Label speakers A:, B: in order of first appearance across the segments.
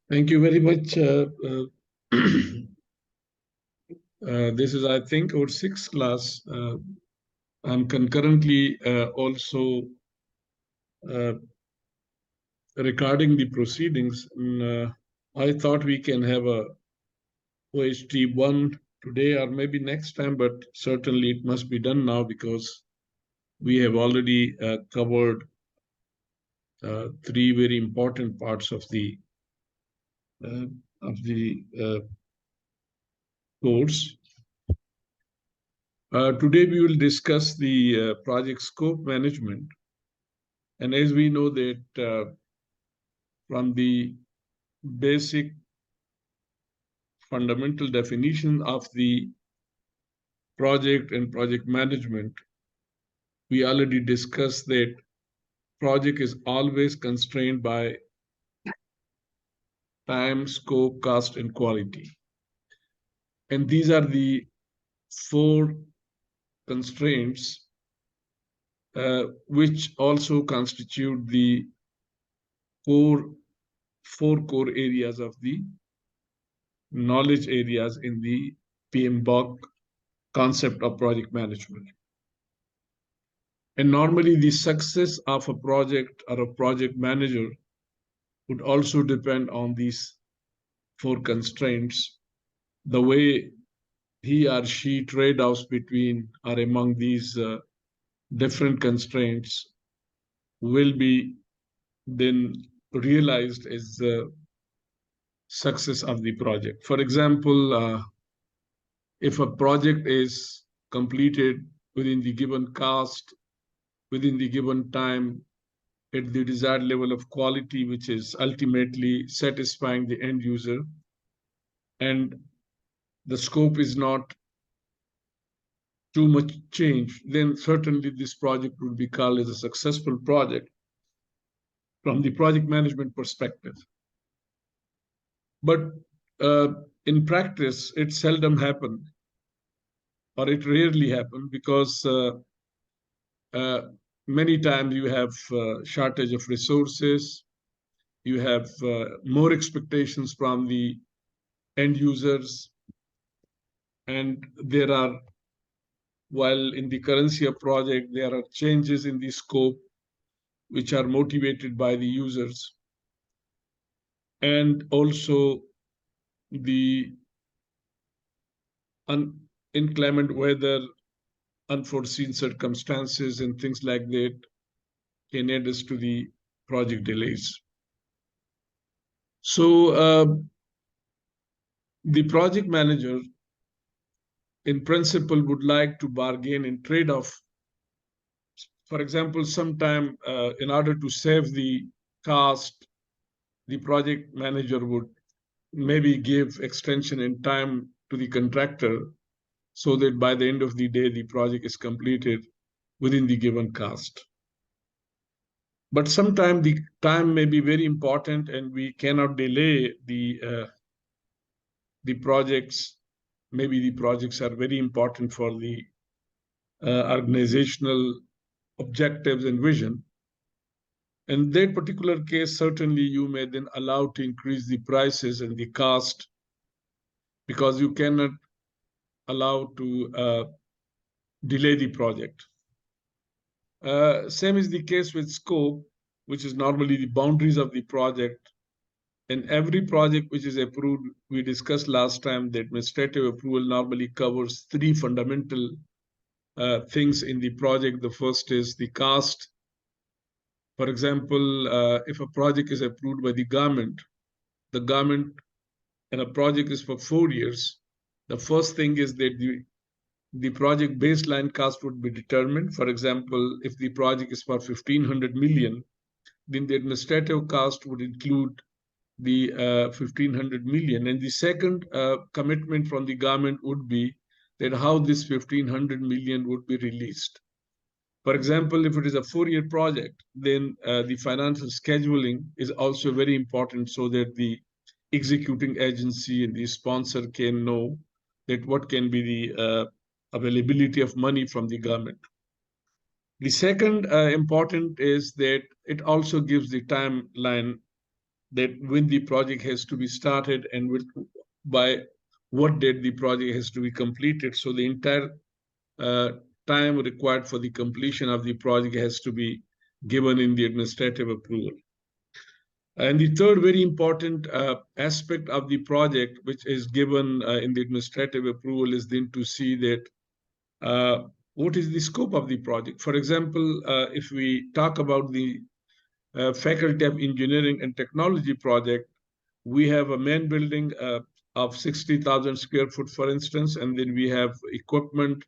A: Thank you very much. This is, I think, our sixth class. I'm concurrently also uh, recording the proceedings. And, I thought we can have a OHT 1 today or maybe next time, but certainly it must be done now because we have already covered three very important parts of uh, the course. Today we will discuss the project scope management. And as we know that from the basic fundamental definition of the project and project management, we already discussed that project is always constrained by time, scope, cost, and quality. And these are the four constraints which also constitute the four core areas of the knowledge areas in the PMBOK concept of project management. And normally the success of a project or a project manager would also depend on these four constraints. The way he or she trade-offs between or among these different constraints will be then realized as the success of the project. For example, if a project is completed within the given cost, within the given time, at the desired level of quality, which is ultimately satisfying the end user, and the scope is not too much change, then certainly this project would be called as a successful project from the project management perspective. But in practice, it seldom happened, or it rarely happened, because many times you have shortage of resources, you have more expectations from the end users, and there are, while in the currency of project, there are changes in the scope which are motivated by the users. And also the inclement weather, unforeseen circumstances, and things like that can add us to the project delays. So the project manager, in principle, would like to bargain and trade off. For example, sometime in order to save the cost, the project manager would maybe give extension in time to the contractor so that by the end of the day, the project is completed within the given cost. But sometimes the time may be very important and we cannot delay the projects. Maybe the projects are very important for the organizational objectives and vision. In that particular case, certainly you may then allow to increase the prices and the cost, because you cannot allow to delay the project. Same is the case with scope, which is normally the boundaries of the project. In every project which is approved, we discussed last time that administrative approval normally covers three fundamental things in the project. The first is the cost. For example, if a project is approved by the government and a project is for 4 years, the first thing is that the project baseline cost would be determined. For example, if the project is for 1,500 million, then the administrative cost would include the 1,500 million. And the second commitment from the government would be that how this 1,500 million would be released. For example, if it is a 4-year project, then the financial scheduling is also very important so that the executing agency and the sponsor can know that what can be the availability of money from the government. The second important is that it also gives the timeline that when the project has to be started and by what date the project has to be completed. So the entire uh, time required for the completion of the project has to be given in the administrative approval. And the third very important aspect of the project, which is given in the administrative approval, is then to see that what is the scope of the project. For example, if we talk about the Faculty of Engineering and Technology project, we have a main building of 60,000 square foot, for instance, and then we have equipment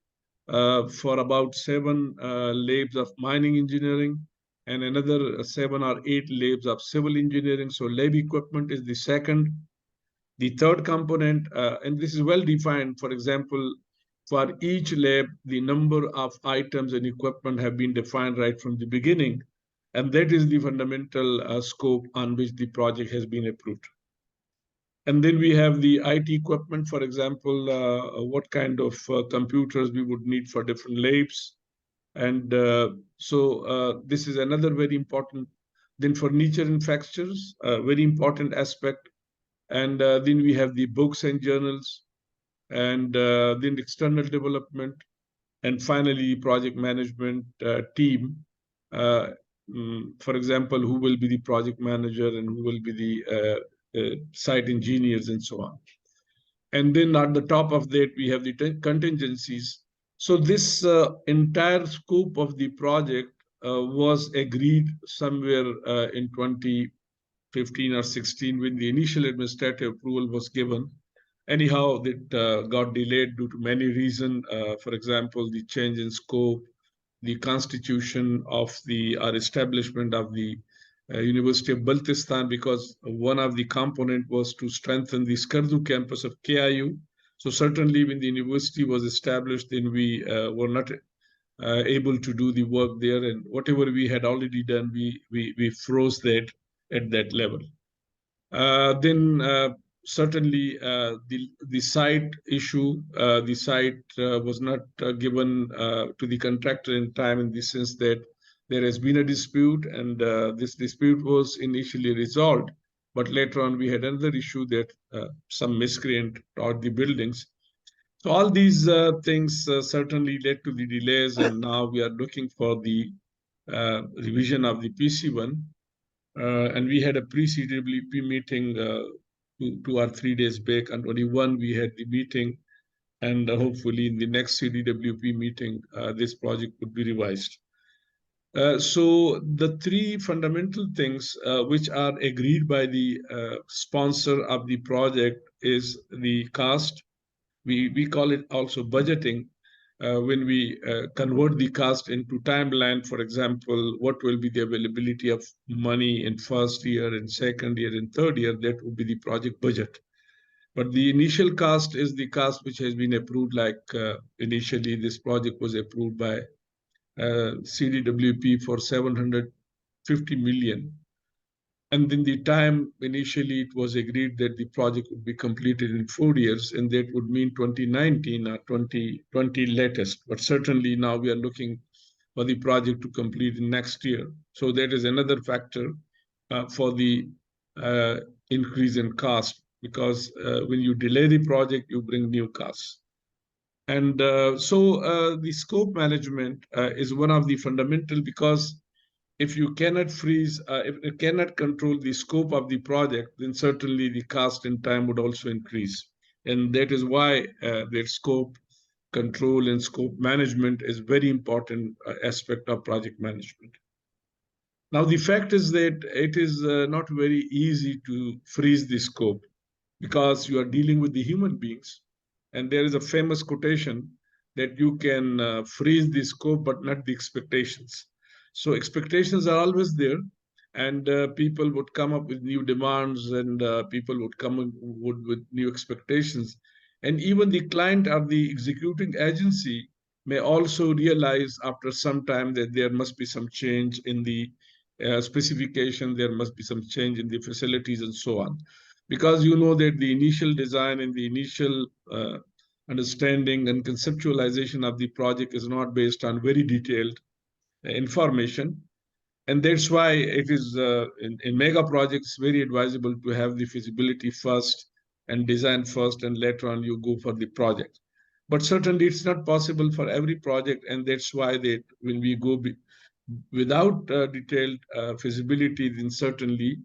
A: for about 7 labs of mining engineering and another 7 or 8 labs of civil engineering. So lab equipment is the second. The third component, and this is well defined, for example, for each lab, the number of items and equipment have been defined right from the beginning. And that is the fundamental scope on which the project has been approved. And then we have the IT equipment, for example, what kind of computers we would need for different labs. And so this is another very important. Then furniture and fixtures, a very important aspect. And then we have the books and journals, and then external development, and finally project management team. For example, who will be the project manager and who will be the site engineers and so on. And then at the top of that, we have the contingencies. So this entire scope of the project was agreed somewhere in 2015 or 16 when the initial administrative approval was given. Anyhow, that got delayed due to many reasons. For example, the change in scope, the constitution of the or establishment of the University of Baltistan, because one of the component was to strengthen the Skardu campus of KIU. So certainly when the university was established, then we were not able to do the work there, and whatever we had already done, we froze that at that level. Then certainly the site issue, the site was not given to the contractor in time, in the sense that there has been a dispute, and this dispute was initially resolved, but later on we had another issue that some miscreant toward the buildings. So all these things certainly led to the delays, and now we are looking for the revision of the PC1. And we had a pre-CWP meeting 2 or 3 days back. On 21, we had the meeting, and hopefully in the next CDWP meeting, this project would be revised. So the three fundamental things which are agreed by the sponsor of the project is the cost. We call it also budgeting. When we convert the cost into timeline, for example, what will be the availability of money in first year, in second year, in third year, that would be the project budget. But the initial cost is the cost which has been approved, like initially this project was approved by CDWP for 750 million. And then the time initially it was agreed that the project would be completed in 4 years, and that would mean 2019 or 2020 latest. But certainly now we are looking for the project to complete in next year. So that is another factor for the increase in cost, because when you delay the project, you bring new costs. And so the scope management is one of the fundamental, because if you cannot freeze, if you cannot control the scope of the project, then certainly the cost and time would also increase. And that is why that scope control and scope management is very important aspect of project management. Now, the fact is that it is not very easy to freeze the scope, because you are dealing with the human beings. And there is a famous quotation that you can freeze the scope, but not the expectations. So expectations are always there, and people would come up with new demands, and people would come with new expectations. And even the client or the executing agency may also realize after some time that there must be some change in the specification, there must be some change in the facilities and so on. Because you know that the initial design and the initial understanding and conceptualization of the project is not based on very detailed information. And that's why it is in mega projects very advisable to have the feasibility first and design first, and later on you go for the project. But certainly it's not possible for every project, and that's why that when we go without detailed feasibility, then certainly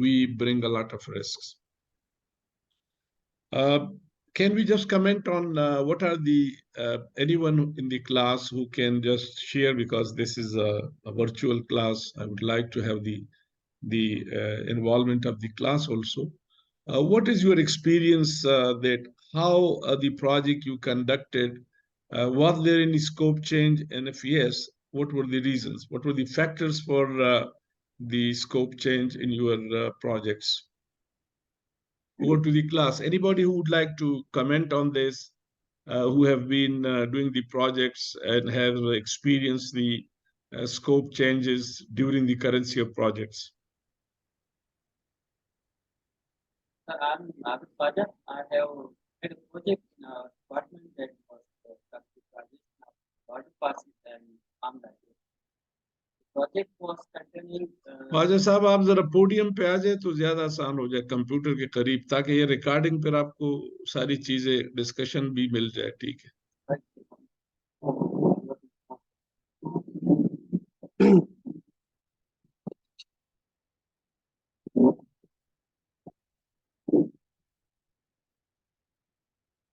A: we bring a lot of risks. Uh, can we just comment on what are the anyone in the class who can just share, because this is a virtual class. I would like to have the involvement of the class also. What is your experience that how the project you conducted, was there any scope change? And if yes, what were the reasons? What were the factors for the scope change in your projects? Over to the class. Anybody who would like to comment on this, who have been doing the projects and have experienced the scope changes during the current year projects?
B: I'm Navid Fajar. I have made a project in a department that was water passes and Amla. The project was containing.
A: Khwaja Sahab, आप जरा podium पे आ जाए तो ज्यादा आसान हो जाए, computer के करीब, ताकि ये रिकॉर्डिंग पर आपको सारी चीजें डिस्कशन भी मिल जाए. ठीक है.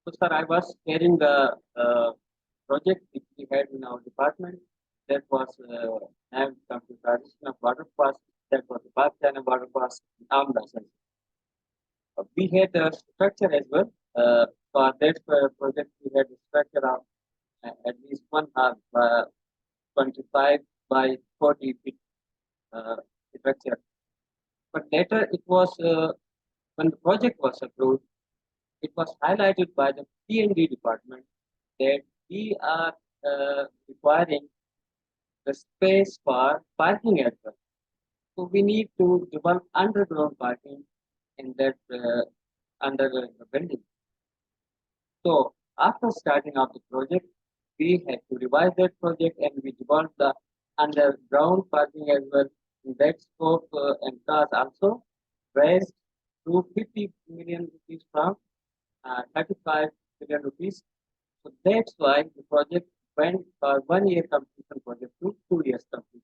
B: So, sir, I was carrying the project which we had in our department. That was named computerization of water pass. That was the Pakistan water pass in Amla. We had a structure as well. For that project, we had a structure of at least 25 by 40 feet structure. But later, it was when the project was approved, it was highlighted by the P&D department that we are requiring the space for parking as well. So we need to develop underground parking in that under the building. So after starting off the project, we had to revise that project and we developed the underground parking as well. In that scope and cost also raised to 50 million rupees from 35 million rupees. So that's why the project went for 1 year completion project to 2 years completion.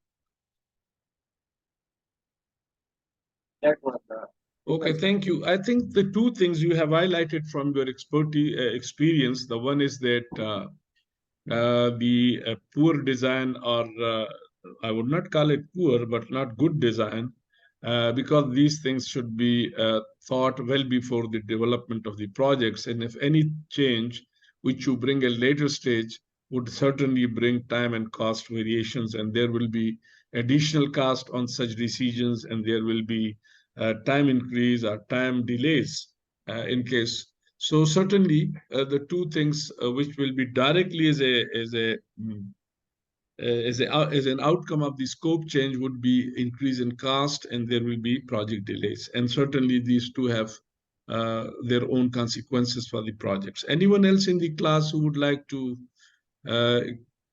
B: That was the.
A: Okay, thank you. I think the two things you have highlighted from your experience, the one is that the poor design, or I would not call it poor, but not good design, because these things should be thought well before the development of the projects. And if any change which you bring at later stage would certainly bring time and cost variations, and there will be additional cost on such decisions, and there will be time increase or time delays in case. So certainly the two things which will be directly as an outcome of the scope change would be increase in cost, and there will be project delays. And certainly these two have their own consequences for the projects. Anyone else in the class who would like to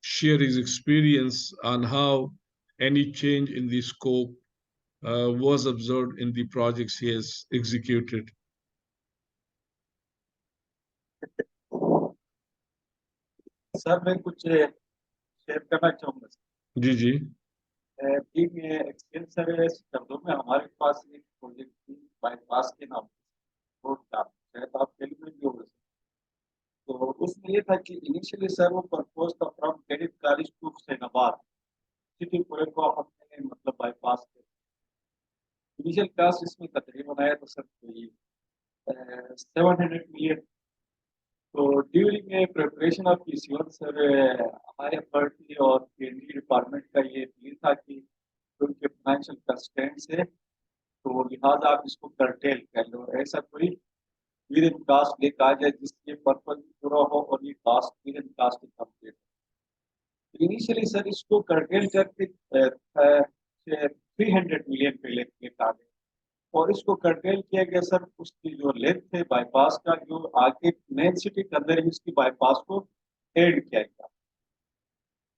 A: share his experience on how any change in the scope was observed in the projects he has executed?
C: Sir मैं कुछ share करना चाहूँगा.
A: जी जी.
C: Team में experience sir शब्दों में हमारे पास एक project थी बाईपास के नाम रोड का, शायद आप दिल्ली में भी होगा. तो उसमें ये था कि इनिशियली सर वो प्रपोज था from credit college to Sainabad city पूरे को हमने मतलब बाईपास के इनिशियल कास्ट इसमें तकरीबन आया था सर कोई 700 मिलियन. तो during preparation of issues sir हमारे अथॉरिटी और केंद्रीय डिपार्टमेंट का ये फील था कि उनके फाइनेंशियल कंस्ट्रेंट्स है, तो लिहाजा आप इसको कर्टेल कर लो, ऐसा कोई विद इन कास्ट लेकर आ जाए जिसके पर्पज पूरा हो और ये cost within cost complete. Initially sir इसको कर्टेल करके 300 मिलियन पे लेकर आ गए और इसको कर्टेल किया गया सर. उसकी जो लेंथ है बाईपास का, जो आगे मेन सिटी के अंदर ही उसकी बाईपास को एड किया गया.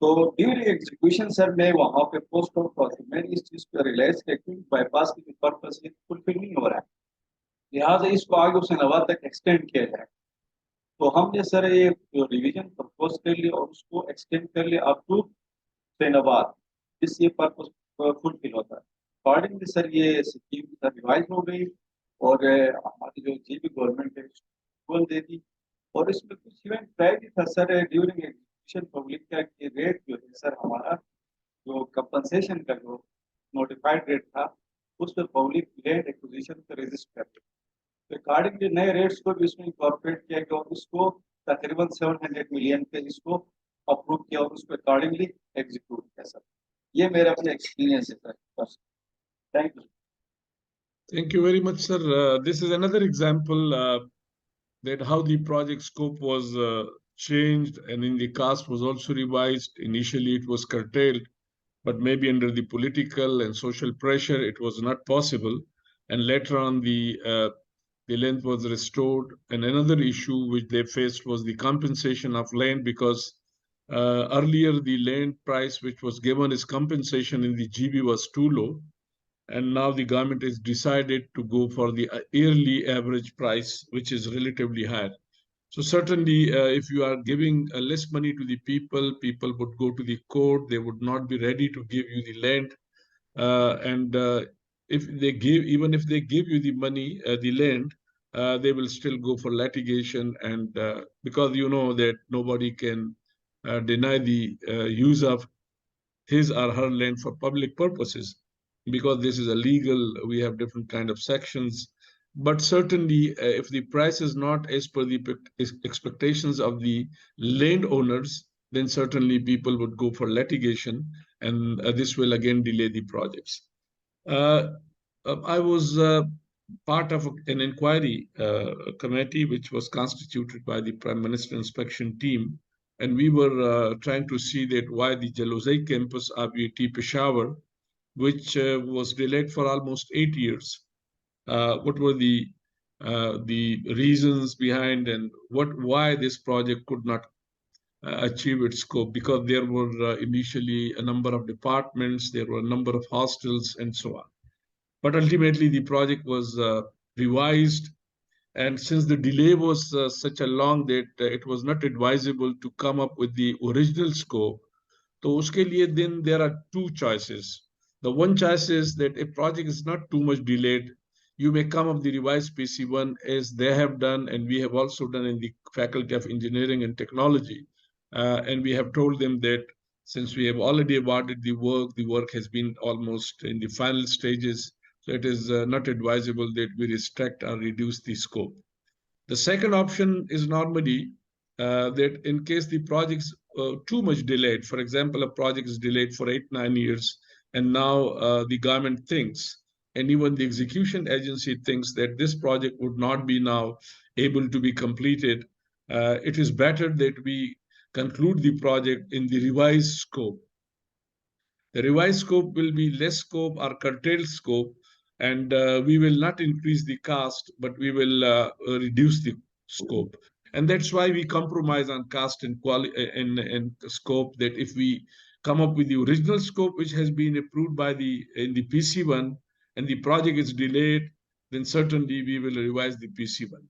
C: तो ड्यूरिंग एग्जीक्यूशन सर मैं वहाँ पे पोस्ट आउट हुआ था, मैंने इस चीज़ को रियलाइज किया कि बाईपास की जो पर्पस है फुलफिल नहीं हो रहा है, लिहाजा इसको आगे हुसैनाबाद तक एक्सटेंड किया जाए। तो हमने सर ये जो रिवीजन प्रपोज कर लिया और उसको एक्सटेंड कर लिया अप टू हुसैनाबाद, जिससे ये पर्पस फुलफिल होता है। अकॉर्डिंगली सर ये स्कीम सर रिवाइज हो गई और हमारी जो जी गवर्नमेंट है बोल दे दी। और इसमें कुछ इवेंट ट्राई भी था सर ड्यूरिंग एग्जीक्यूशन पब्लिक का कि रेट जो है सर हमारा जो कंपनसेशन का जो नोटिफाइड रेट था उस पर पब्लिक लैंड एक्विजिशन पे रजिस्ट करते, तो अकॉर्डिंगली नए रेट्स को भी इसमें इंकॉर्पोरेट किया गया और उसको तकरीबन 700 मिलियन पे इसको अप्रूव किया और उसको अकॉर्डिंगली एग्जीक्यूट किया सर। ये मेरा अपना एक्सपीरियंस है सर बस। Thank you.
A: Thank you very much, sir. This is another example that how the project scope was changed and in the cost was also revised. Initially, it was curtailed, but maybe under the political and social pressure, it was not possible. And later on, the land was restored. And another issue which they faced was the compensation of land because earlier the land price which was given as compensation in the GB was too low, and now the government has decided to go for the yearly average price, which is relatively higher. So certainly, if you are giving less money to the people, people would go to the court. They would not be ready to give you the land, and if they give, even if they give you the money, the land, they will still go for litigation, and because you know that nobody can deny the use of his or her land for public purposes because this is illegal. We have different kind of sections, but certainly if the price is not as per the expectations of the landowners, then certainly people would go for litigation, and this will again delay the projects. uh, I was part of an inquiry committee which was constituted by the Prime Minister Inspection Team, and we were trying to see that why the Jalozai campus of UT Peshawar, which was delayed for almost 8 years, what were the reasons behind, and why this project could not achieve its scope, because there were initially a number of departments, there were a number of hostels, and so on. But ultimately, the project was revised, and since the delay was such a long that it was not advisable to come up with the original scope, तो उसके लिए then there are two choices. The one choice is that a project is not too much delayed. You may come up the revised PC1 as they have done, and we have also done in the Faculty of Engineering and Technology. And we have told them that since we have already awarded the work has been almost in the final stages, so it is not advisable that we restrict or reduce the scope. The second option is normally that in case the project's too much delayed, for example, a project is delayed for 8, 9 years, and now the government thinks, and even the execution agency thinks that this project would not be now able to be completed, it is better that we conclude the project in the revised scope. The revised scope will be less scope or curtailed scope, and we will not increase the cost, but we will reduce the scope. And that's why we compromise on cost and quality and scope. That if we come up with the original scope, which has been approved by in the PC1, and the project is delayed, then certainly we will revise the PC1.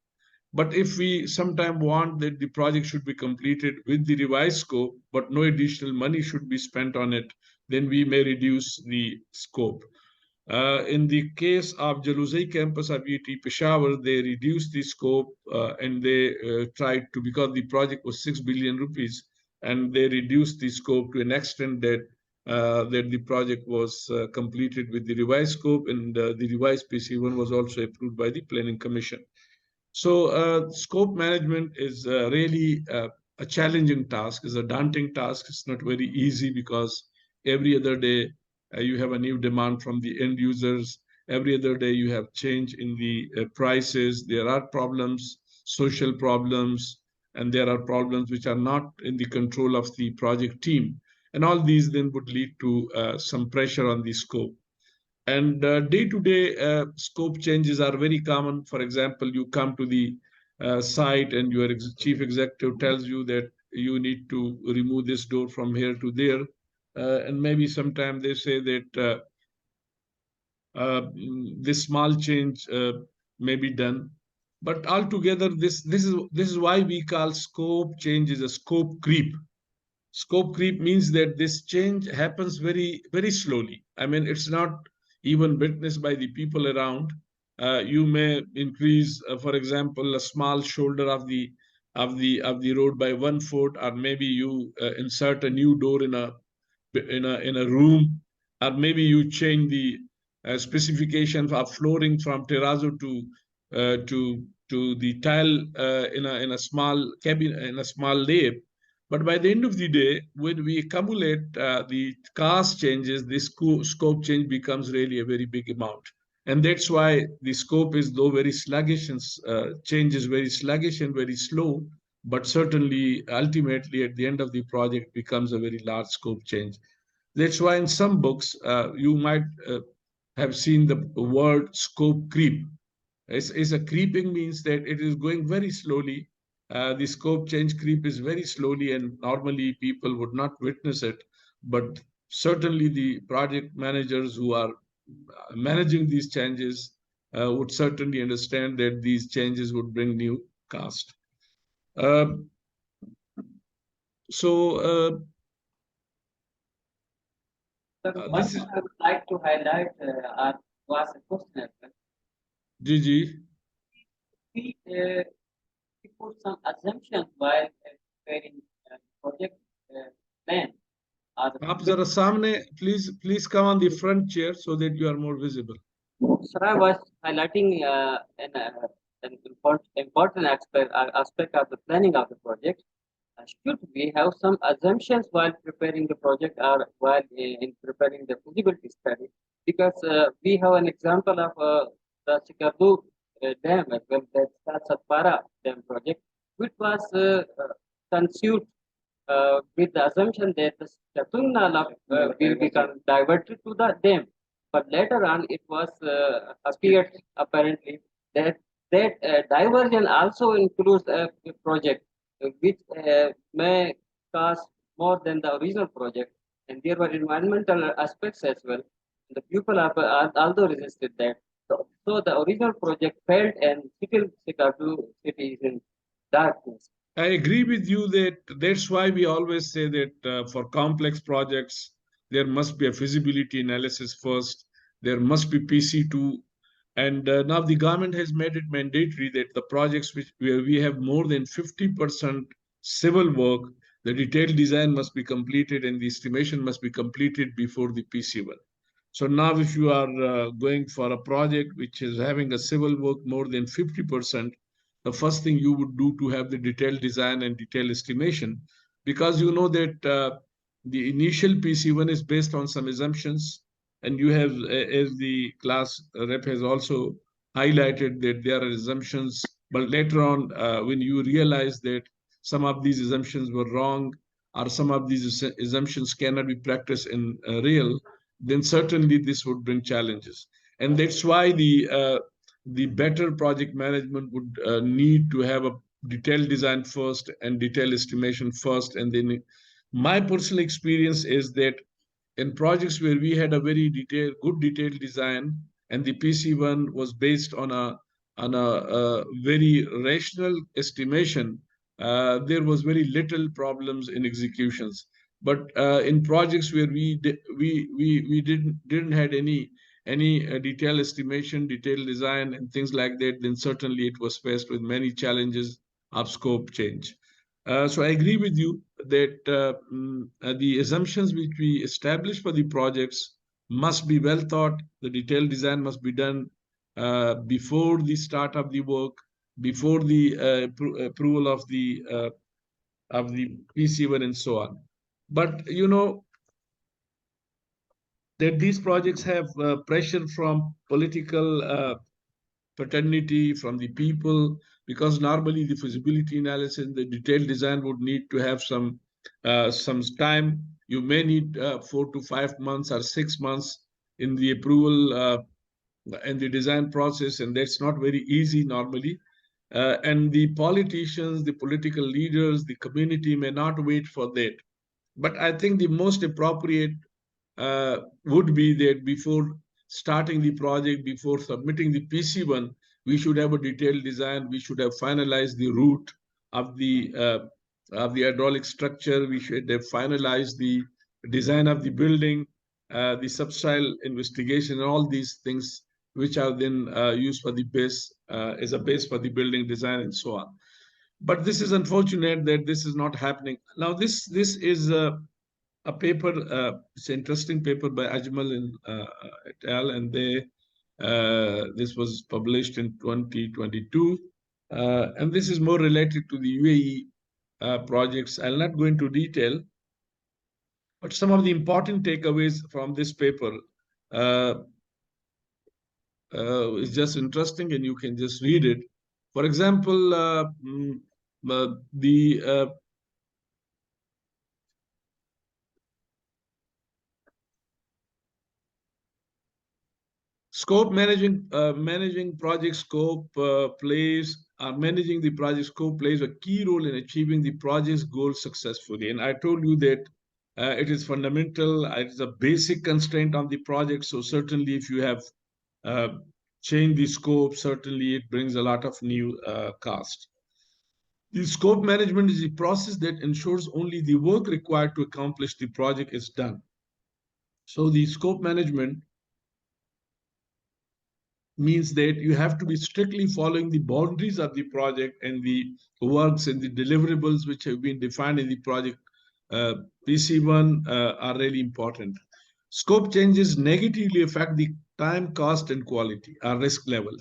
A: But if we sometime want that the project should be completed with the revised scope, but no additional money should be spent on it, then we may reduce the scope. In the case of Jaluzai campus of UT Peshawar, they reduced the scope and they tried to, because the project was 6 billion rupees, and they reduced the scope to an extent that that the project was completed with the revised scope, and the revised PC1 was also approved by the Planning Commission. So scope management is really a challenging task, is a daunting task. It's not very easy because every other day you have a new demand from the end users. Every other day you have change in the prices. There are problems, social problems, and there are problems which are not in the control of the project team. And all these then would lead to some pressure on the scope. And day-to-day scope changes are very common. For example, you come to the site and your chief executive tells you that you need to remove this door from here to there. And maybe sometime they say that this small change may be done. But altogether, this is why we call scope change is a scope creep. Scope creep means that this change happens very slowly. I mean, it's not even witnessed by the people around. You may increase, for example, a small shoulder of the road by 1 foot, or maybe you insert a new door in a room, or maybe you change the specification of flooring from terrazzo to the tile in a small cabin, in a small lab. But by the end of the day, when we accumulate the cost changes, the scope change becomes really a very big amount. And that's why the scope is though very sluggish and change is very sluggish and very slow, but certainly ultimately at the end of the project becomes a very large scope change. That's why in some books you might have seen the word scope creep. Is a creeping means that it is going very slowly. The scope change creep is very slowly, and normally people would not witness it. But certainly the project managers who are managing these changes would certainly understand that these changes would bring new cost. Uh, so
B: One
A: this is
B: thing I would like to highlight was a question as well.
A: Gigi.
B: We, uh, we put some assumptions while preparing project plan.
A: आप जरा सामने please come on the front chair so that you are more visible.
B: Sarai was highlighting an important aspect of the planning of the project. Should we have some assumptions while preparing the project or while in preparing the feasibility study? Because we have an example of the Sikardu Dam as well, that's Satpara Dam project, which was conceived with the assumption that the Chatunala will become diverted to the dam. But later on, it was appeared apparently that diversion also includes a project which may cost more than the original project, and there were environmental aspects as well. The people have also resisted that. So the original project failed, and still Sikatu city is in darkness.
A: I agree with you that that's why we always say that for complex projects, there must be a feasibility analysis first. There must be PC2. And now the government has made it mandatory that the projects where we have more than 50% civil work, the detailed design must be completed and the estimation must be completed before the PC1. So now if you are going for a project which is having a civil work more than 50%, the first thing you would do to have the detailed design and detailed estimation, because you know that the initial PC1 is based on some assumptions, and you have, as the class rep has also highlighted, that there are assumptions, but later on, when you realize that some of these assumptions were wrong, or some of these assumptions cannot be practiced in real, then certainly this would bring challenges. And that's why the better project management would need to have a detailed design first and detailed estimation first. And then my personal experience is that in projects where we had a very good detailed design, and the PC1 was based on a very rational estimation, there was very little problems in executions. But in projects where we didn't had any detailed estimation, detailed design, and things like that, then certainly it was faced with many challenges of scope change. So I agree with you that the assumptions which we establish for the projects must be well thought. The detailed design must be done before the start of the work, before the approval of the PC1 and so on. But you know that these projects have pressure from political fraternity, from the people, because normally the feasibility analysis, the detailed design would need to have some time. You may need 4 to 5 months or 6 months in the approval and the design process, and that's not very easy normally. And the politicians, the political leaders, the community may not wait for that. But I think the most appropriate would be that before starting the project, before submitting the PC1, we should have a detailed design. We should have finalized the route of the hydraulic structure. We should have finalized the design of the building, the subsoil investigation, and all these things, which are then used for the base as a base for the building design and so on. But this is unfortunate that this is not happening now. This is a paper. It's an interesting paper by Ajmal and et al. And this was published in 2022, and this is more related to the UAE projects. I'll not go into detail, but some of the important takeaways from this paper uh, is just interesting, and you can just read it. For example, the scope managing project scope managing the project scope plays a key role in achieving the project's goals successfully. And I told you that it is fundamental. It is a basic constraint on the project. So certainly, if you have uh, changed the scope, certainly it brings a lot of new cost. The scope management is a process that ensures only the work required to accomplish the project is done. So the scope management means that you have to be strictly following the boundaries of the project and the works and the deliverables which have been defined in the project PC1 are really important. Scope changes negatively affect the time, cost, and quality, or risk level.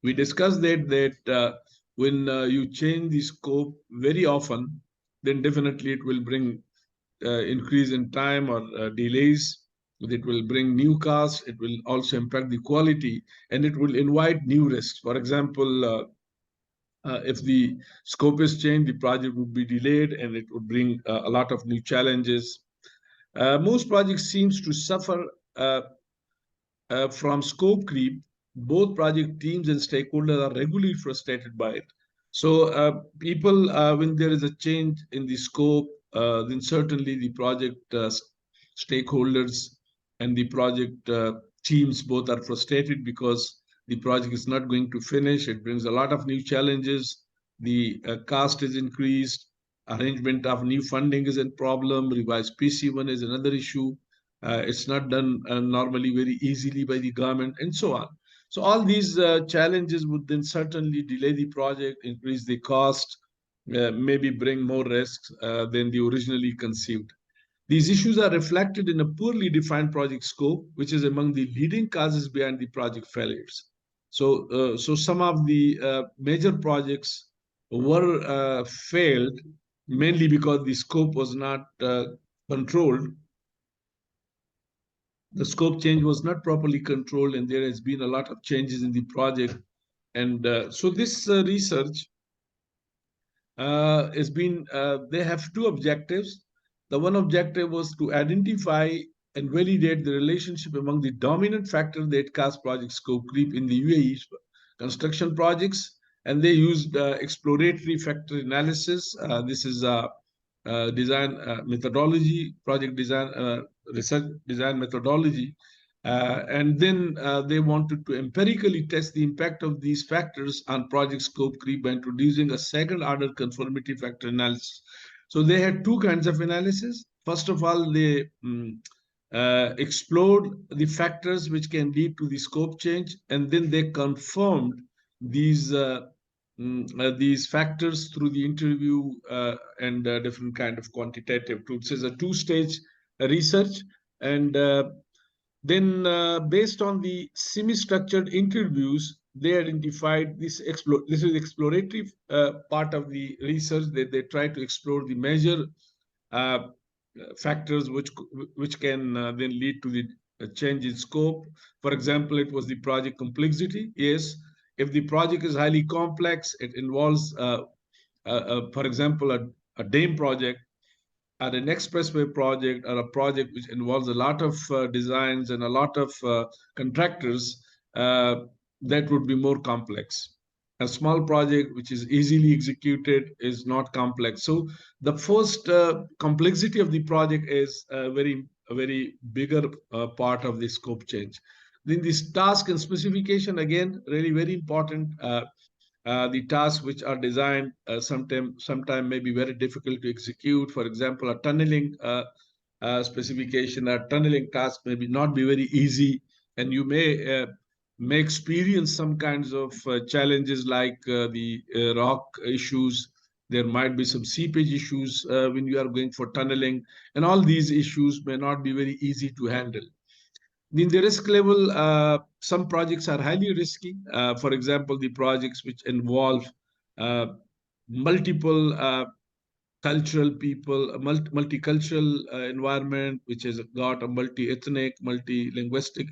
A: We discussed that when you change the scope very often, then definitely it will bring increase in time or delays. It will bring new costs. It will also impact the quality, and it will invite new risks. For example, if the scope is changed, the project would be delayed, and it would bring a lot of new challenges. Most projects seems to suffer from scope creep. Both project teams and stakeholders are regularly frustrated by it. So people, when there is a change in the scope, then certainly the project stakeholders and the project teams both are frustrated because the project is not going to finish. It brings a lot of new challenges. The cost is increased. Arrangement of new funding is a problem. Revised PC1 is another issue. It's not done normally very easily by the government, and so on. So all these challenges would then certainly delay the project, increase the cost, maybe bring more risks than the originally conceived. These issues are reflected in a poorly defined project scope, which is among the leading causes behind the project failures. So some of the major projects were failed mainly because the scope was not controlled. The scope change was not properly controlled, and there has been a lot of changes in the project. And so this research has been, they have two objectives. The one objective was to identify and validate the relationship among the dominant factors that cause project scope creep in the UAE construction projects. And they used exploratory factor analysis. This is a design methodology, project design, research design methodology. And then they wanted to empirically test the impact of these factors on project scope creep by introducing a second order conformity factor analysis. So they had two kinds of analysis. First of all, they explored the factors which can lead to the scope change, and then they confirmed these these factors through the interview and different kind of quantitative tools. It's a two-stage research, and then based on the semi-structured interviews, they identified this. This is exploratory part of the research that they try to explore the major uh, factors which can then lead to the change in scope. For example, it was the project complexity. Yes, if the project is highly complex, it involves, for example, a dam project or an expressway project or a project which involves a lot of designs and a lot of contractors, that would be more complex. A small project which is easily executed is not complex. So the first complexity of the project is a very bigger part of the scope change. Then this task and specification, again, really very important. The tasks which are designed sometime may be very difficult to execute. For example, a tunneling specification, a tunneling task maybe not be very easy, and you may experience some kinds of challenges like the rock issues. There might be some seepage issues when you are going for tunneling, and all these issues may not be very easy to handle. In the risk level, some projects are highly risky. For example, the projects which involve uh, multiple cultural people, a multicultural environment, which has got a multi-ethnic, multi-linguistic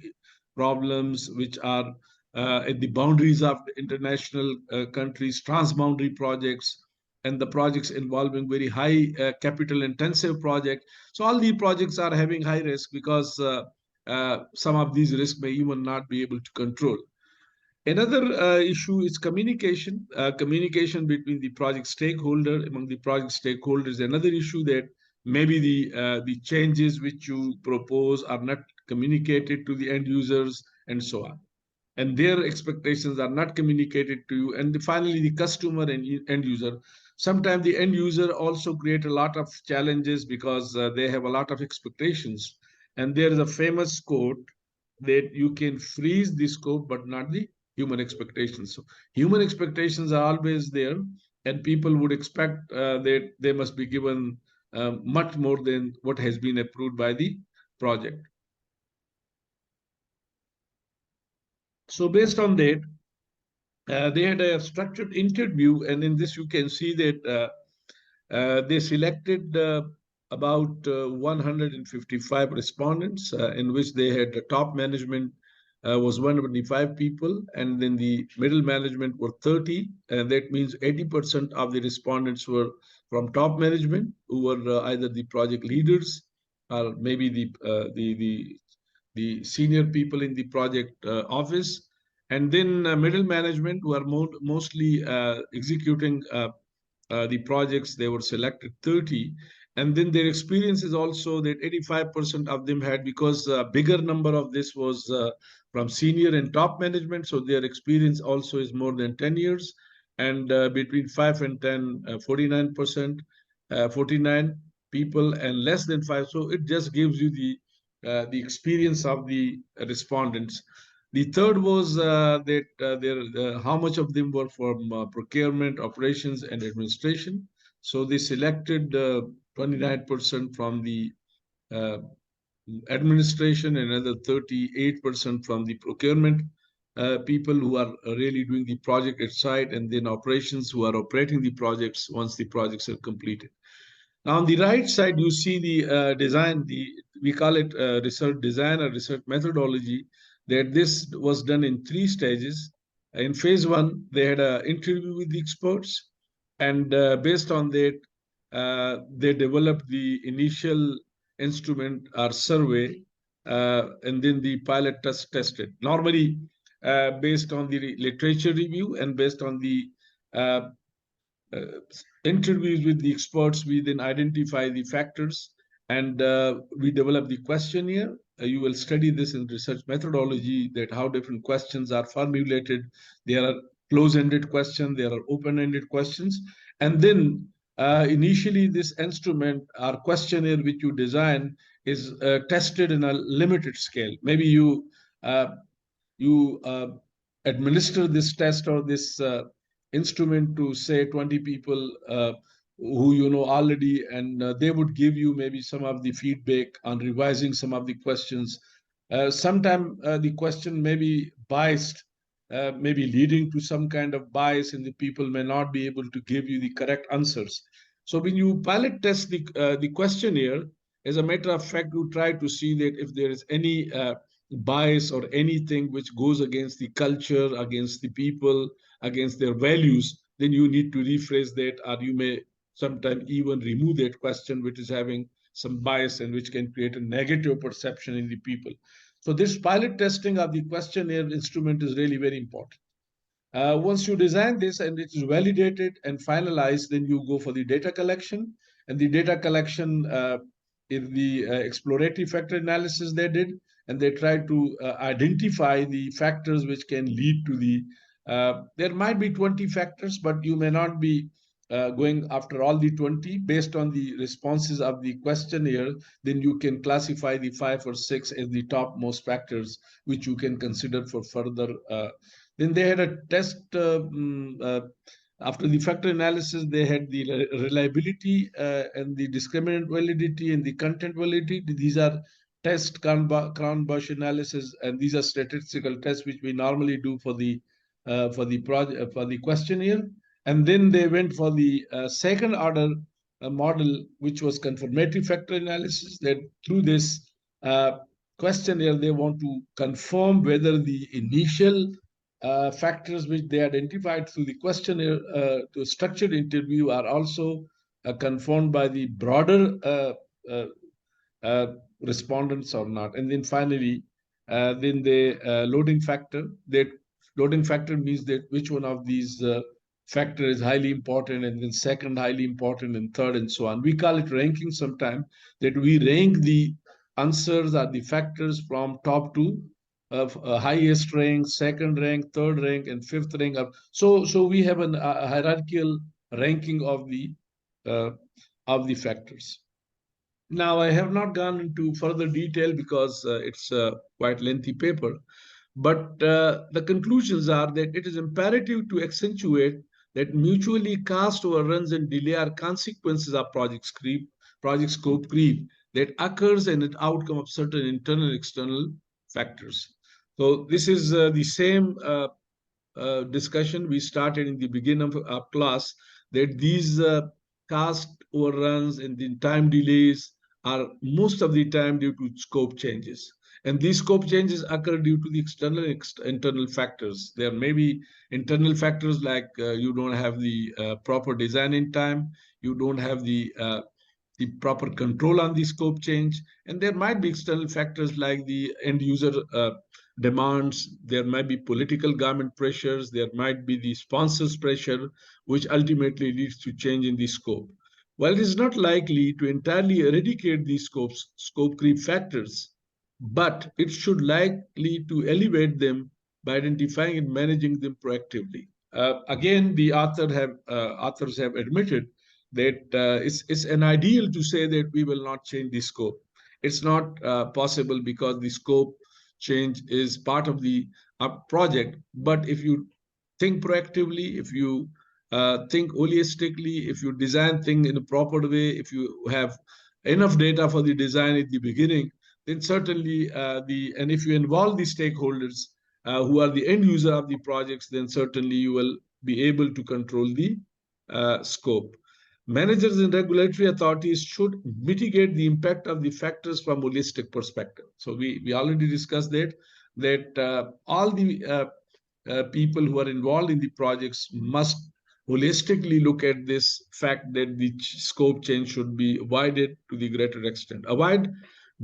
A: problems, which are at the boundaries of the international countries, transboundary projects, and the projects involving very high capital intensive project. So all these projects are having high risk because some of these risks may even not be able to control. Another issue is communication. Communication between the project stakeholder, among the project stakeholders. Another issue that maybe the changes which you propose are not communicated to the end users and so on, and their expectations are not communicated to you. And finally, the customer and end user. Sometimes the end user also create a lot of challenges because they have a lot of expectations. And there is a famous quote that you can freeze the scope, but not the human expectations. So human expectations are always there, and people would expect that they must be given much more than what has been approved by the project. So based on that, they had a structured interview, and in this you can see that they selected about 155 respondents, in which they had the top management was 125 people, and then the middle management were 30, and that means 80% of the respondents were from top management, who were either the project leaders or maybe the senior people in the project office, and then middle management who are mostly executing the projects. They were selected 30, and then their experience is also that 85% of them had, because a bigger number of this was from senior and top management, so their experience also is more than 10 years, and between 5 and 10, 49%, 49 people, and less than 5. So it just gives you the experience of the respondents. The third was that how much of them were from procurement, operations, and administration. So they selected 29% from the uh, administration, and another 38% from the procurement people who are really doing the project at site, and then operations who are operating the projects once the projects are completed. Now, on the right side, you see the design, we call it research design or research methodology, that this was done in 3 stages. In phase one, they had an interview with the experts, and based on that, they developed the initial instrument or survey, and then the pilot test tested. Normally, based on the literature review and based on the uh, uh, interviews with the experts, we then identify the factors, and we develop the questionnaire. You will study this in research methodology, that how different questions are formulated. There are close-ended questions, there are open-ended questions, and then initially this instrument or questionnaire which you design is tested in a limited scale. Maybe you administer this test or this instrument to, say, 20 people who you know already, and they would give you maybe some of the feedback on revising some of the questions. Sometimes the question may be biased, maybe leading to some kind of bias, and the people may not be able to give you the correct answers. So when you pilot test the questionnaire, as a matter of fact, you try to see that if there is any bias or anything which goes against the culture, against the people, against their values, then you need to rephrase that, or you may sometimes even remove that question which is having some bias and which can create a negative perception in the people. So this pilot testing of the questionnaire instrument is really very important. Once you design this and it is validated and finalized, then you go for the data collection. And the data collection is the exploratory factor analysis they did, and they tried to identify the factors which can lead to the. There might be 20 factors, but you may not be going after all the 20 based on the responses of the questionnaire. Then you can classify the 5 or 6 as the topmost factors which you can consider for further. Then they had a test after the factor analysis. They had the reliability and the discriminant validity and the content validity. These are test Cron-Bush analysis, and these are statistical tests which we normally do for the project for the questionnaire. And then they went for the second order model, which was confirmatory factor analysis. That through this questionnaire, they want to confirm whether the initial factors which they identified through the questionnaire to structured interview are also confirmed by the broader uh, uh, respondents or not. And then finally, then the loading factor. That loading factor means that which one of these factor is highly important, and then second highly important, and third, and so on. We call it ranking sometime, that we rank the answers or the factors from top to highest rank, second rank, third rank, and fifth rank. So we have a hierarchical ranking uh, of the factors. Now, I have not gone into further detail because it's a quite lengthy paper, but the conclusions are that it is imperative to accentuate that mutually cast overruns and delay are consequences of project scope creep that occurs as an outcome of certain internal and external factors. So this is the same discussion we started in the beginning of our class, that these cost overruns and the time delays are most of the time due to scope changes. And these scope changes occur due to the external and internal factors. There may be internal factors like you don't have the proper design in time, you don't have the proper control on the scope change. And there might be external factors like the end user demands, there might be political government pressures, there might be the sponsors pressure, which ultimately leads to change in the scope. While it is not likely to entirely eradicate these scope creep factors, but it should likely to elevate them by identifying and managing them proactively. Again, the authors have admitted that it's an ideal to say that we will not change the scope. It's not possible because the scope change is part of the project. But if you think proactively, if you think holistically, if you design things in a proper way, if you have enough data for the design at the beginning, then certainly and if you involve the stakeholders who are the end user of the projects, then certainly you will be able to control the scope. Managers and regulatory authorities should mitigate the impact of the factors from holistic perspective. So we already discussed that all the people who are involved in the projects must holistically look at this fact that the scope change should be avoided to the greater extent. Avoid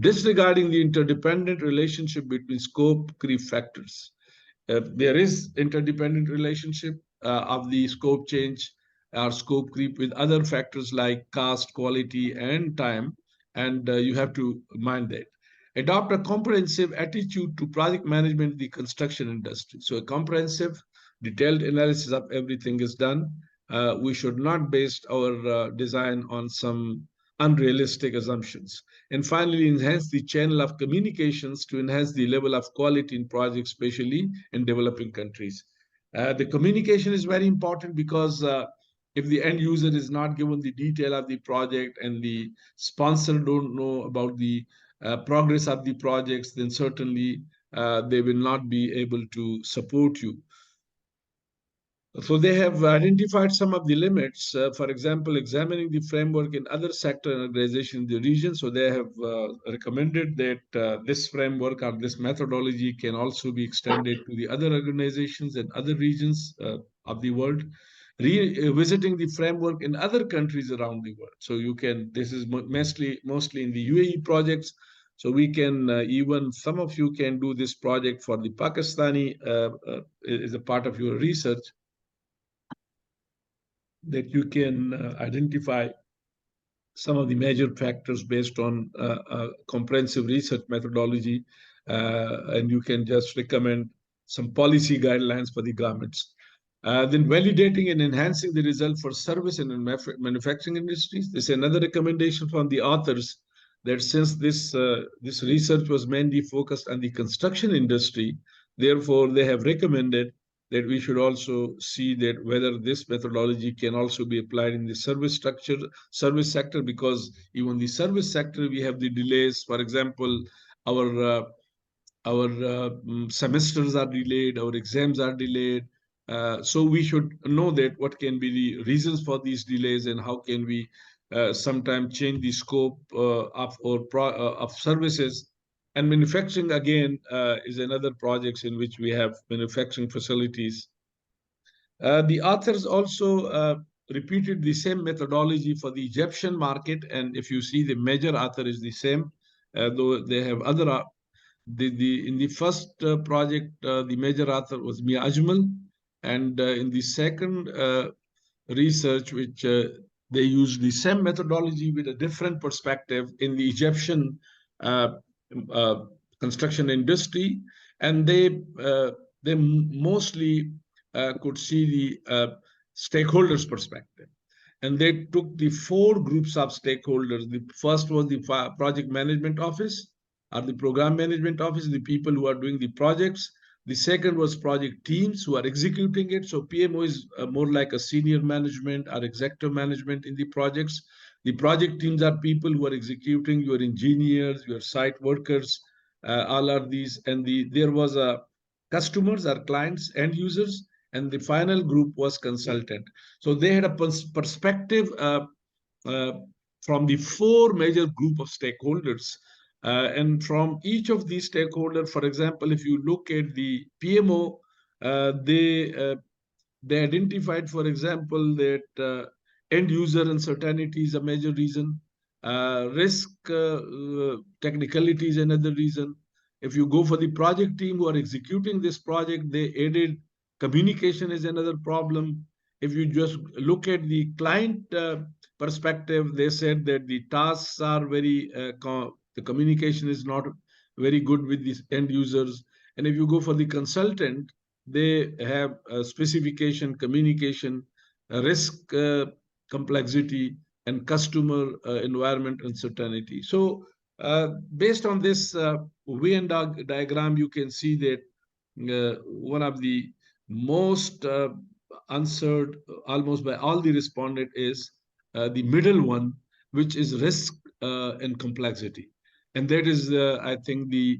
A: disregarding the interdependent relationship between scope creep factors. There is interdependent relationship of the scope change or scope creep with other factors like cost, quality, and time, and you have to mind that. Adopt a comprehensive attitude to project management in the construction industry. So a comprehensive, detailed analysis of everything is done. We should not base our design on some unrealistic assumptions. And finally, enhance the channel of communications to enhance the level of quality in projects, especially in developing countries. The communication is very important because if the end user is not given the detail of the project and the sponsor don't know about the progress of the projects, then certainly they will not be able to support you. So they have identified some of the limits. For example, examining the framework in other sector organizations in the region. So they have recommended that this framework or this methodology can also be extended to the other organizations and other regions of the world. Revisiting the framework in other countries around the world. So you can, this is mostly in the UAE projects. So we can even some of you can do this project for the Pakistani is a part of your research, that you can identify some of the major factors based on comprehensive research methodology, and you can just recommend some policy guidelines for the governments. Then validating and enhancing the result for service and manufacturing industries. This is another recommendation from the authors, that since this research was mainly focused on the construction industry, therefore they have recommended that we should also see that whether this methodology can also be applied in the service sector, because even the service sector we have the delays. For example, our semesters are delayed, our exams are delayed. So we should know that what can be the reasons for these delays, and how can we sometimes change the scope of services. And manufacturing again is another projects in which we have manufacturing facilities. The authors also repeated the same methodology for the Egyptian market, and if you see, the major author is the same, though they have other in the first project, the major author was Mia Ajmal, and in the second research, which they used the same methodology with a different perspective in the Egyptian uh, uh, construction industry, and they mostly could see the stakeholders' perspective. And they took the four groups of stakeholders. The first was the project management office, or the program management office, the people who are doing the projects. The second was project teams who are executing it. So PMO is more like a senior management or executive management in the projects. The project teams are people who are executing, your engineers, your site workers, all are these. And there was a customers or clients, end users, and the final group was consultant. So they had a perspective uh, from the four major group of stakeholders. And from each of these stakeholders, for example, if you look at the PMO, uh, they uh, they identified, for example, that end user uncertainty is a major reason. Risk technicality is another reason. If you go for the project team who are executing this project, they added communication is another problem. If you just look at the client perspective, they said that the tasks are very, the communication is not very good with the end users. And if you go for the consultant, they have specification, communication, risk complexity, and customer environment uncertainty. So based on this Venn diagram, you can see that one of the most answered almost by all the respondent is the middle one, which is risk and complexity. And that is, I think, the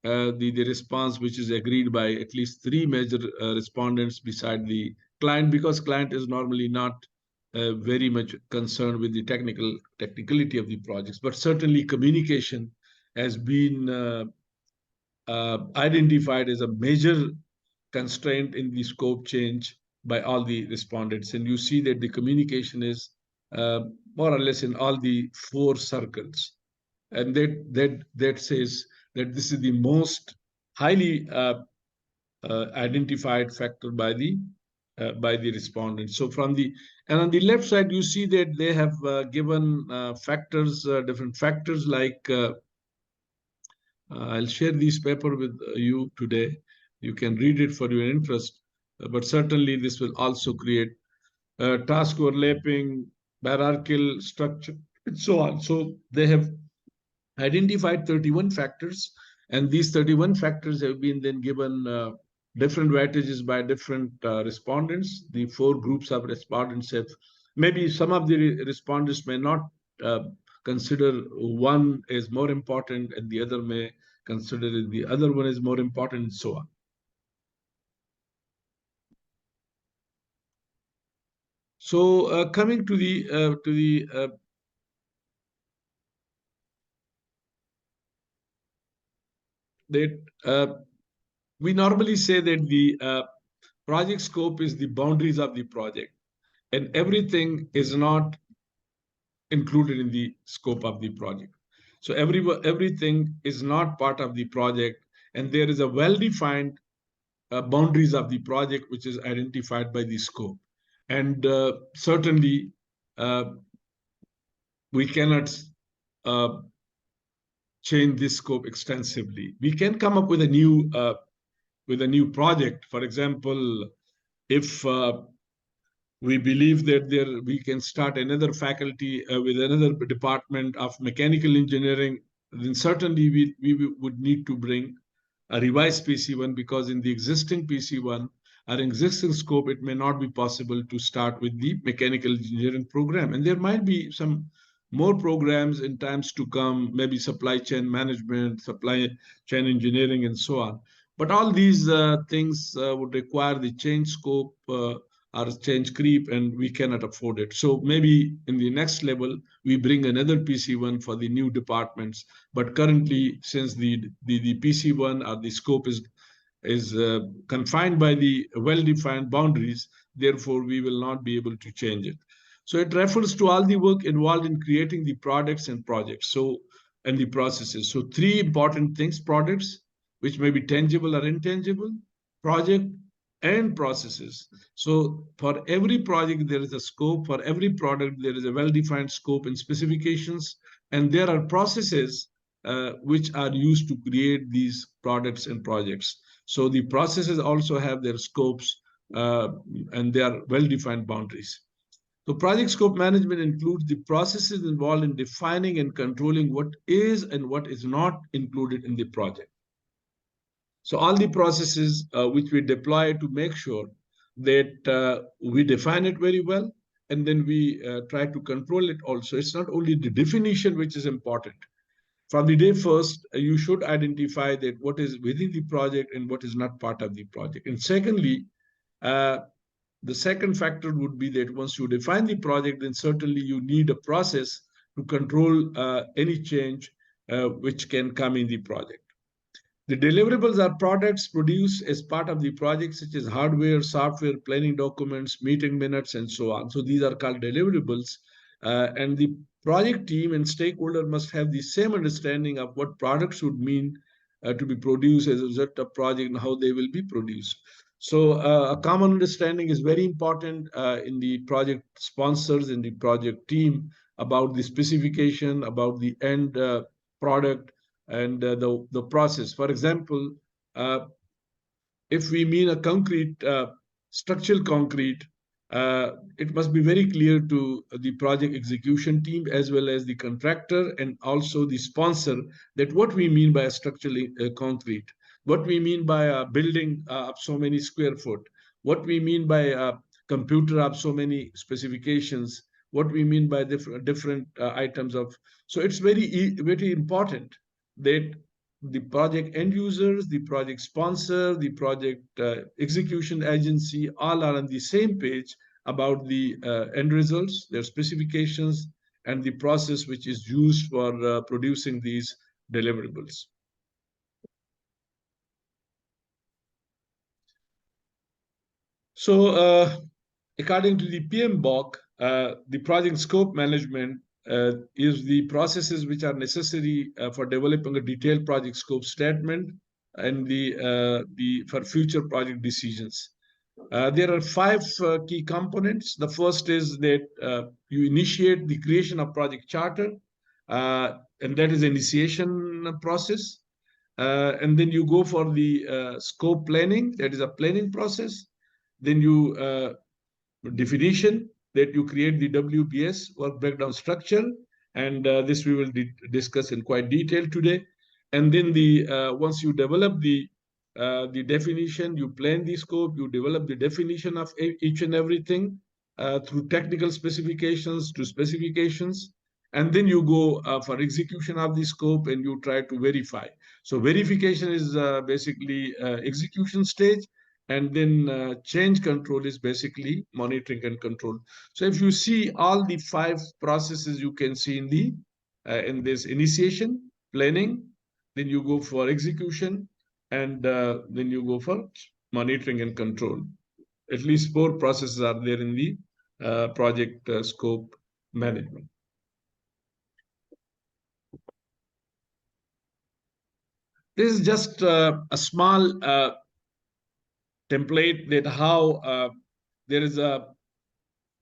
A: response which is agreed by at least three major respondents beside the client, because client is normally not very much concerned with the technicality of the projects, but certainly communication has been identified as a major constraint in the scope change by all the respondents. And you see that the communication is more or less in all the four circles. And that says that this is the most highly identified factor by the respondents. So and on the left side, you see that they have given factors, different factors like I'll share this paper with you today. You can read it for your interest, but certainly this will also create task overlapping, hierarchical structure, and so on. So they have identified 31 factors, and these 31 factors have been then given different weightages by different respondents. The four groups of respondents have, maybe some of the respondents may not consider one is more important, and the other may consider the other one is more important, and so on. So coming to the that we normally say that the project scope is the boundaries of the project, and everything is not included in the scope of the project. So everything is not part of the project, and there is a well-defined boundaries of the project, which is identified by the scope. And certainly, we cannot uh, change this scope extensively. We can come up with a new project. For example, if we believe that we can start another faculty with another department of mechanical engineering, then certainly we would need to bring a revised PC1, because in the existing PC1 or existing scope, it may not be possible to start with the mechanical engineering program. And there might be some more programs in times to come, maybe supply chain management, supply chain engineering, and so on. But all these things would require the change scope or change creep, and we cannot afford it. So maybe in the next level, we bring another PC1 for the new departments. But currently, since the PC1 or the scope is confined by the well-defined boundaries, therefore we will not be able to change it. So it refers to all the work involved in creating the products and projects. So and the processes. So three important things: products, which may be tangible or intangible, project, and processes. So for every project, there is a scope. For every product, there is a well-defined scope and specifications. And there are processes which are used to create these products and projects. So the processes also have their scopes uh, and their well-defined boundaries. So project scope management includes the processes involved in defining and controlling what is and what is not included in the project. So all the processes which we deploy to make sure that we define it very well, and then we try to control it also. It's not only the definition which is important. From the day first, you should identify that what is within the project and what is not part of the project. And secondly, uh, the second factor would be that once you define the project, then certainly you need a process to control any change which can come in the project. The deliverables are products produced as part of the project, such as hardware, software, planning documents, meeting minutes, and so on. So these are called deliverables. And the project team and stakeholder must have the same understanding of what products would mean to be produced as a result of project and how they will be produced. So a common understanding is very important in the project sponsors and the project team about the specification, about the end product, and the process. For example, uh, if we mean a concrete, structural concrete, it must be very clear to the project execution team as well as the contractor and also the sponsor that what we mean by a structural concrete, what we mean by a building of so many square foot, what we mean by a computer of so many specifications, what we mean by different items of. So it's very important that the project end users, the project sponsor, the project execution agency, all are on the same page about the end results, their specifications, and the process which is used for producing these deliverables. So, according to the PMBOK, the project scope management is the processes which are necessary for developing a detailed project scope statement and the for future project decisions. There are five key components. The first is that you initiate the creation of project charter, and that is initiation process. And then you go for the scope planning, that is a planning process. Then you definition, that you create the WBS, work breakdown structure, and this we will discuss in quite detail today. And then the once you develop the definition, you plan the scope, you develop the definition of each and everything through technical specifications to specifications, and then you go for execution of the scope and you try to verify. So verification is basically execution stage, and then change control is basically monitoring and control. So if you see all the five processes you can see in the in this initiation, planning, then you go for execution, and then you go for monitoring and control. At least four processes are there in the project scope management. This is just a small template that how there is a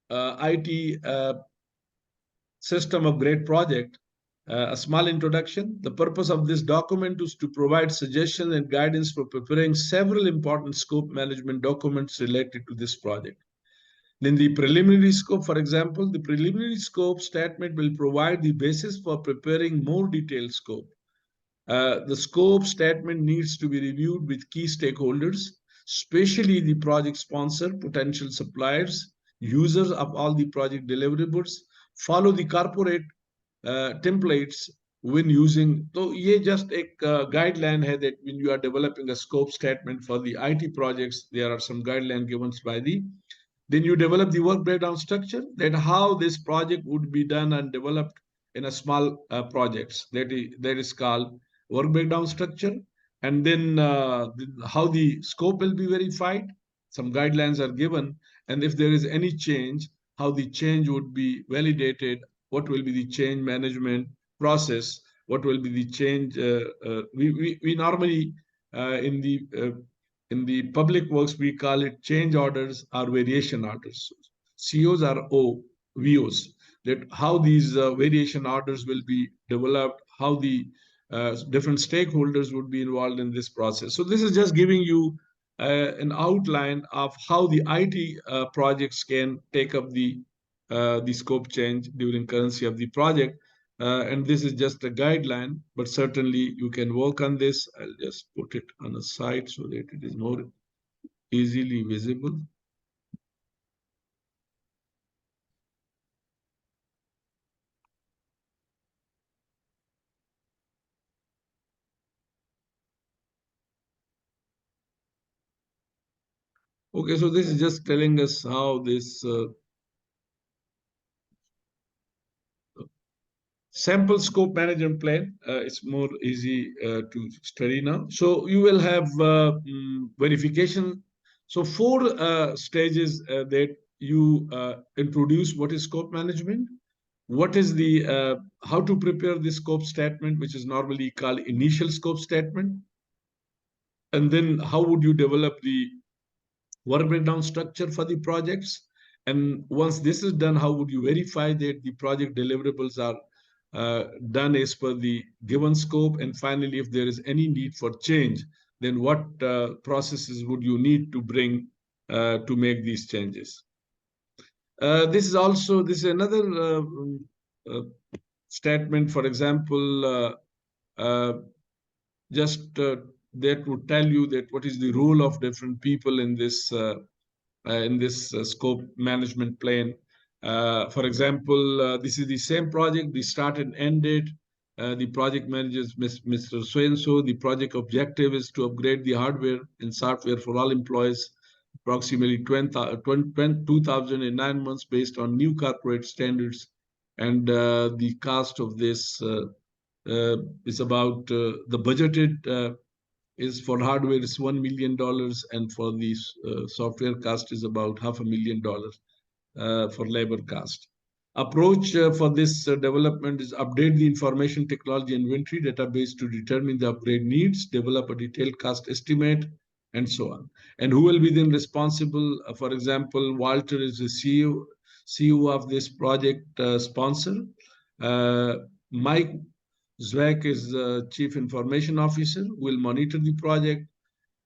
A: IT system of great project. A small introduction. The purpose of this document is to provide suggestions and guidance for preparing several important scope management documents related to this project. Then the preliminary scope, for example, the preliminary scope statement will provide the basis for preparing more detailed scope. The scope statement needs to be reviewed with key stakeholders, especially the project sponsor, potential suppliers, users of all the project deliverables. Follow the corporate templates when using. So, ये just एक guideline है that when you are developing a scope statement for the IT projects, there are some guidelines given by the. Then you develop the work breakdown structure, then how this project would be done and developed in a small projects. That is called work breakdown structure. And then how the scope will be verified. Some guidelines are given. And if there is any change, how the change would be validated, what will be the change management process, what will be the change. We normally in the public works, we call it change orders or variation orders. COs are VOs. That how these variation orders will be developed, how the different stakeholders would be involved in this process. So this is just giving you an outline of how the IT projects can take up the scope change during currency of the project. And this is just a guideline, but certainly you can work on this. I'll just put it on a side so that it is more easily visible. Okay, so this is just telling us how this sample scope management plan. It's more easy to study now. So you will have verification. So four stages that you introduce what is scope management, what is the how to prepare the scope statement, which is normally called initial scope statement, and then how would you develop the work breakdown structure for the projects. And once this is done, how would you verify that the project deliverables are done as per the given scope? And finally, if there is any need for change, then what processes would you need to bring to make these changes? This is another statement, for example, just that would tell you that what is the role of different people in this scope management plan. For example, this is the same project, the start and end date. The project manager is Mr. So-and-so. The project objective is to upgrade the hardware and software for all employees, approximately 2,000 in 9 months based on new corporate standards. And the cost of this is about the budgeted is for hardware is $1 million, and for the software cost is about $500,000 for labor cost. Approach for this development is update the information technology inventory database to determine the upgrade needs, develop a detailed cost estimate, and so on. And who will be then responsible? For example, Walter is the CEO of this project sponsor. Mike Zweck is the Chief Information Officer, who will monitor the project.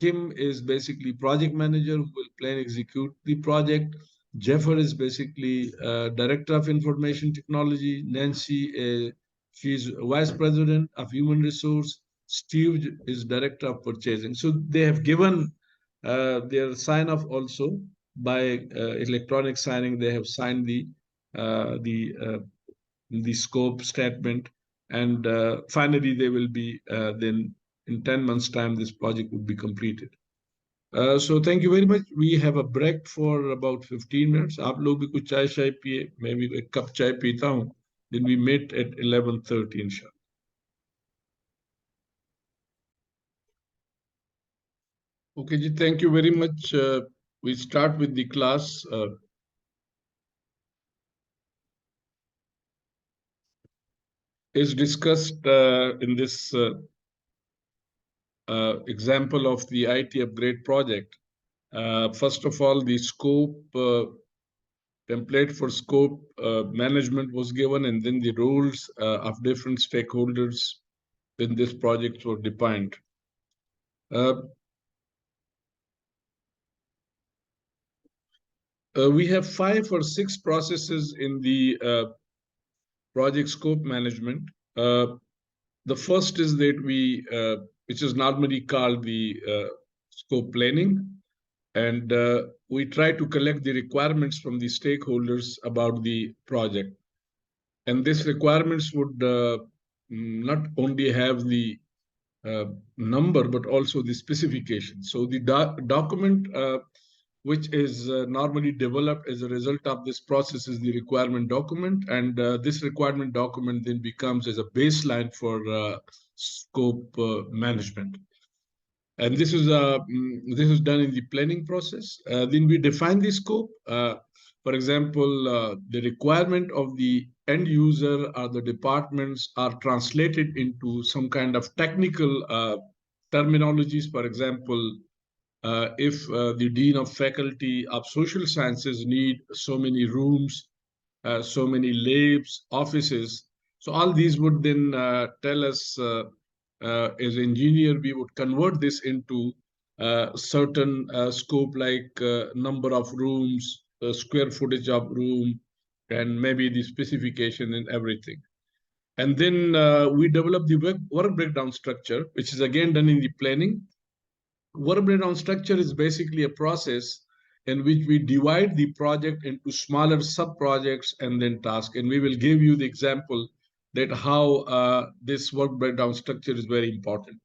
A: Kim is basically project manager, who will plan execute the project. Jeffer is basically Director of Information Technology. Nancy, she's Vice President of Human Resource. Steve is Director of Purchasing. So they have given their sign off also by electronic signing. They have signed the scope statement, and finally they will be then in 10 months time this project would be completed. So thank you very much. We have a break for about 15 minutes. आप लोग भी कुछ चाय शाय पिए, मैं भी एक cup चाय पीता हूँ. Then we meet at 11:30 inshallah. Okay ji, thank you very much. We start with the class. Is discussed in this example of the IT upgrade project. First of all, the scope template for scope management was given, and then the roles of different stakeholders in this project were defined. We have 5 or 6 processes in the project scope management. The first is that which is normally called the scope planning, and we try to collect the requirements from the stakeholders about the project. And these requirements would not only have the number, but also the specification. So the document which is normally developed as a result of this process is the requirement document. And this requirement document then becomes as a baseline for scope management. And this is done in the planning process. Then we define the scope. For example, the requirement of the end user or the departments are translated into some kind of technical terminologies. For example, if the dean of faculty of social sciences need so many rooms, so many labs, offices, so all these would then tell us as engineer, we would convert this into certain scope like number of rooms, square footage of room, and maybe the specification and everything. And then we develop the work breakdown structure, which is again done in the planning. Work breakdown structure is basically a process in which we divide the project into smaller sub-projects and then tasks. And we will give you the example that how this work breakdown structure is very important.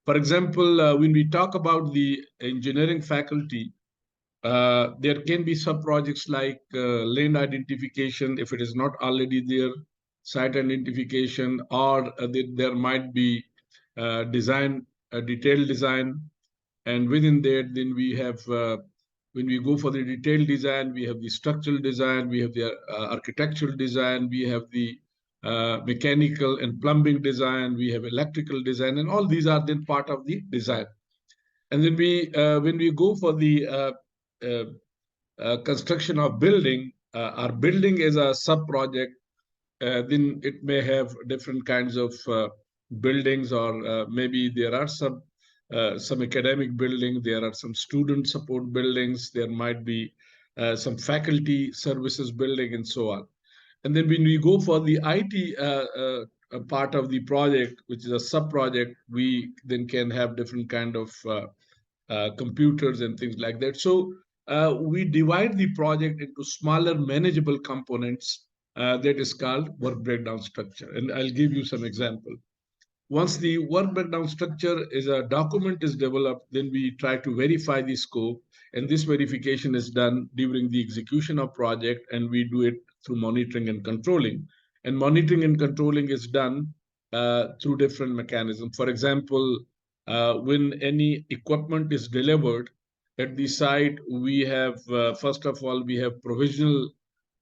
A: For example, when we talk about the engineering faculty, there can be sub-projects like land identification, if it is not already there, site identification, or there might be design, detailed design. And within that, then we have, when we go for the detailed design, we have the structural design, we have the architectural design, we have the mechanical and plumbing design, we have electrical design, and all these are then part of the design. And then when we go for the construction of building, our building is a sub-project, then it may have different kinds of buildings, or maybe there are some academic building, there are some student support buildings, there might be some faculty services building, and so on. And then when we go for the IT part of the project, which is a sub-project, we then can have different kind of computers and things like that. So we divide the project into smaller manageable components that is called work breakdown structure. And I'll give you some example. Once the work breakdown structure is a document is developed, then we try to verify the scope. And this verification is done during the execution of project, and we do it through monitoring and controlling. And monitoring and controlling is done through different mechanisms. For example, when any equipment is delivered at the site, we have, first of all, we have provisional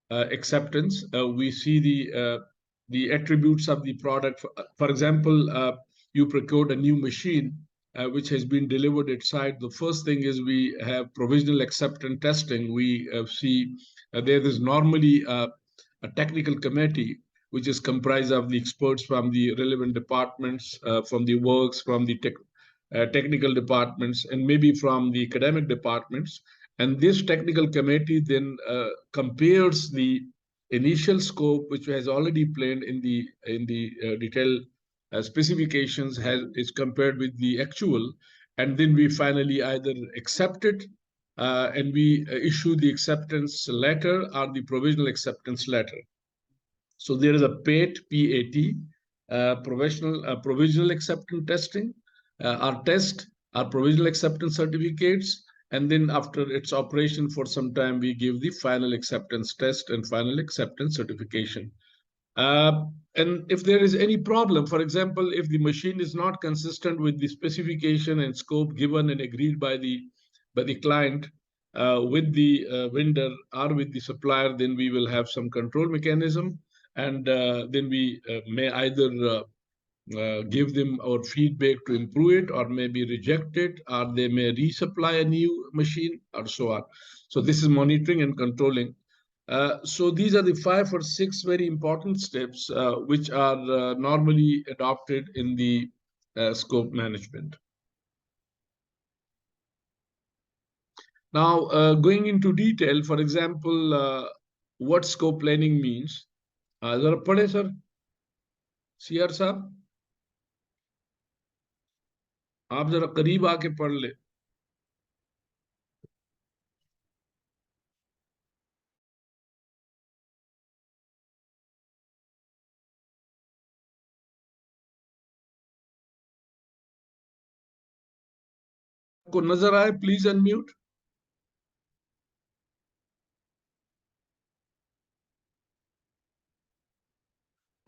A: acceptance. We see the attributes of the product. For example, you procured a new machine which has been delivered at site. The first thing is we have provisional acceptance testing. We see there is normally a technical committee which is comprised of the experts from the relevant departments, from the works, from the technical departments, and maybe from the academic departments. And this technical committee then compares the initial scope, which has already planned in the detailed specifications, is compared with the actual, and then we finally either accept it and we issue the acceptance letter or the provisional acceptance letter. So there is a PAT, provisional acceptance testing, our test, our provisional acceptance certificates, and then after its operation for some time, we give the final acceptance test and final acceptance certification. And if there is any problem, for example, if the machine is not consistent with the specification and scope given and agreed by the client with the vendor or with the supplier, then we will have some control mechanism, and then we may either give them our feedback to improve it, or maybe reject it, or they may resupply a new machine, or so on. So this is monitoring and controlling. So these are the 5 or 6 very important steps which are normally adopted in the scope management. Now, going into detail, for example, what scope planning means. जरा पढ़े sir, CR साहब, आप जरा करीब आके पढ़ ले. को नजर आए, प्लीज अनम्यूट.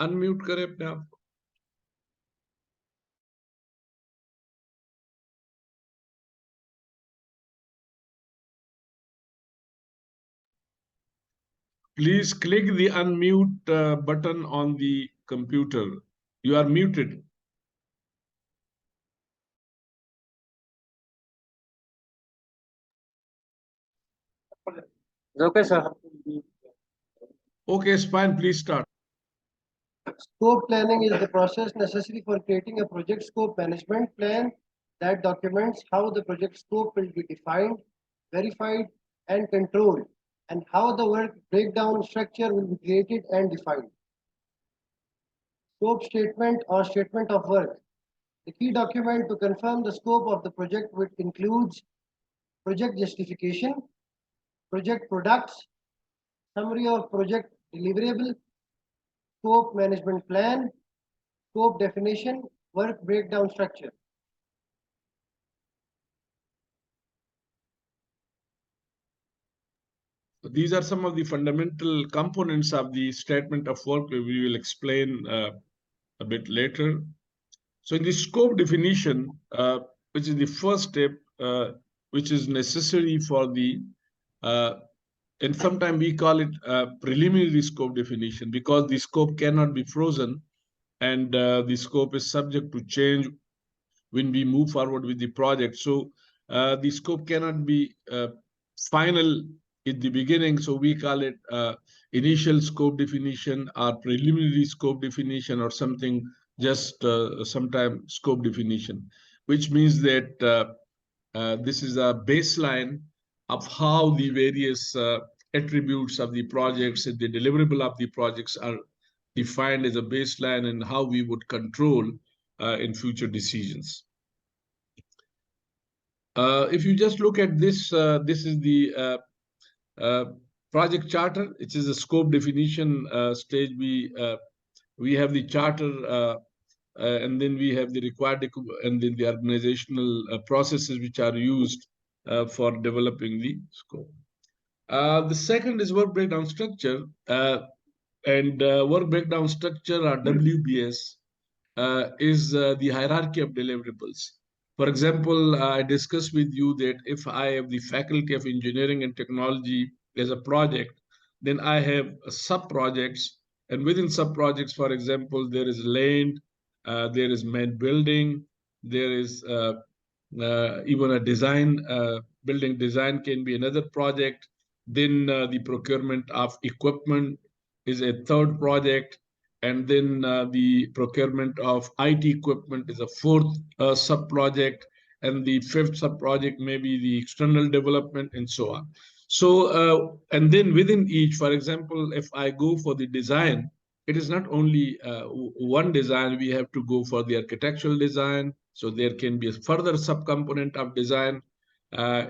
A: अनम्यूट करें अपने आप. Please click the unmute button on the computer. You are muted.
B: Okay, sir.
A: Okay, it's fine. Please start.
D: Scope planning is the process necessary for creating a project scope management plan that documents how the project scope will be defined, verified, and controlled, and how the work breakdown structure will be created and defined. Scope statement or statement of work. The key document to confirm the scope of the project, which includes project justification, project products, summary of project deliverable, scope management plan, scope definition, work breakdown structure.
A: These are some of the fundamental components of the statement of work we will explain a bit later. So in the scope definition, which is the first step, which is necessary for the, and sometimes we call it preliminary scope definition, because the scope cannot be frozen, and the scope is subject to change when we move forward with the project. So the scope cannot be final in the beginning. So we call it initial scope definition or preliminary scope definition, or something, just sometime scope definition, which means that this is a baseline of how the various attributes of the projects and the deliverable of the projects are defined as a baseline, and how we would control in future decisions. If you just look at this, this is the project charter. It is a scope definition stage. We have the charter, and then we have the required, and then the organizational processes which are used for developing the scope. The second is work breakdown structure, and work breakdown structure, or WBS, is the hierarchy of deliverables. For example, I discussed with you that if I have the Faculty of Engineering and Technology as a project, then I have sub-projects, and within sub-projects, for example, there is land, there is main building, there is even a design, building design can be another project. Then the procurement of equipment is a third project. And then the procurement of IT equipment is a fourth sub-project. And the fifth sub-project may be the external development, and so on. So, and then within each, for example, if I go for the design, it is not only one design. We have to go for the architectural design. So there can be a further subcomponent of design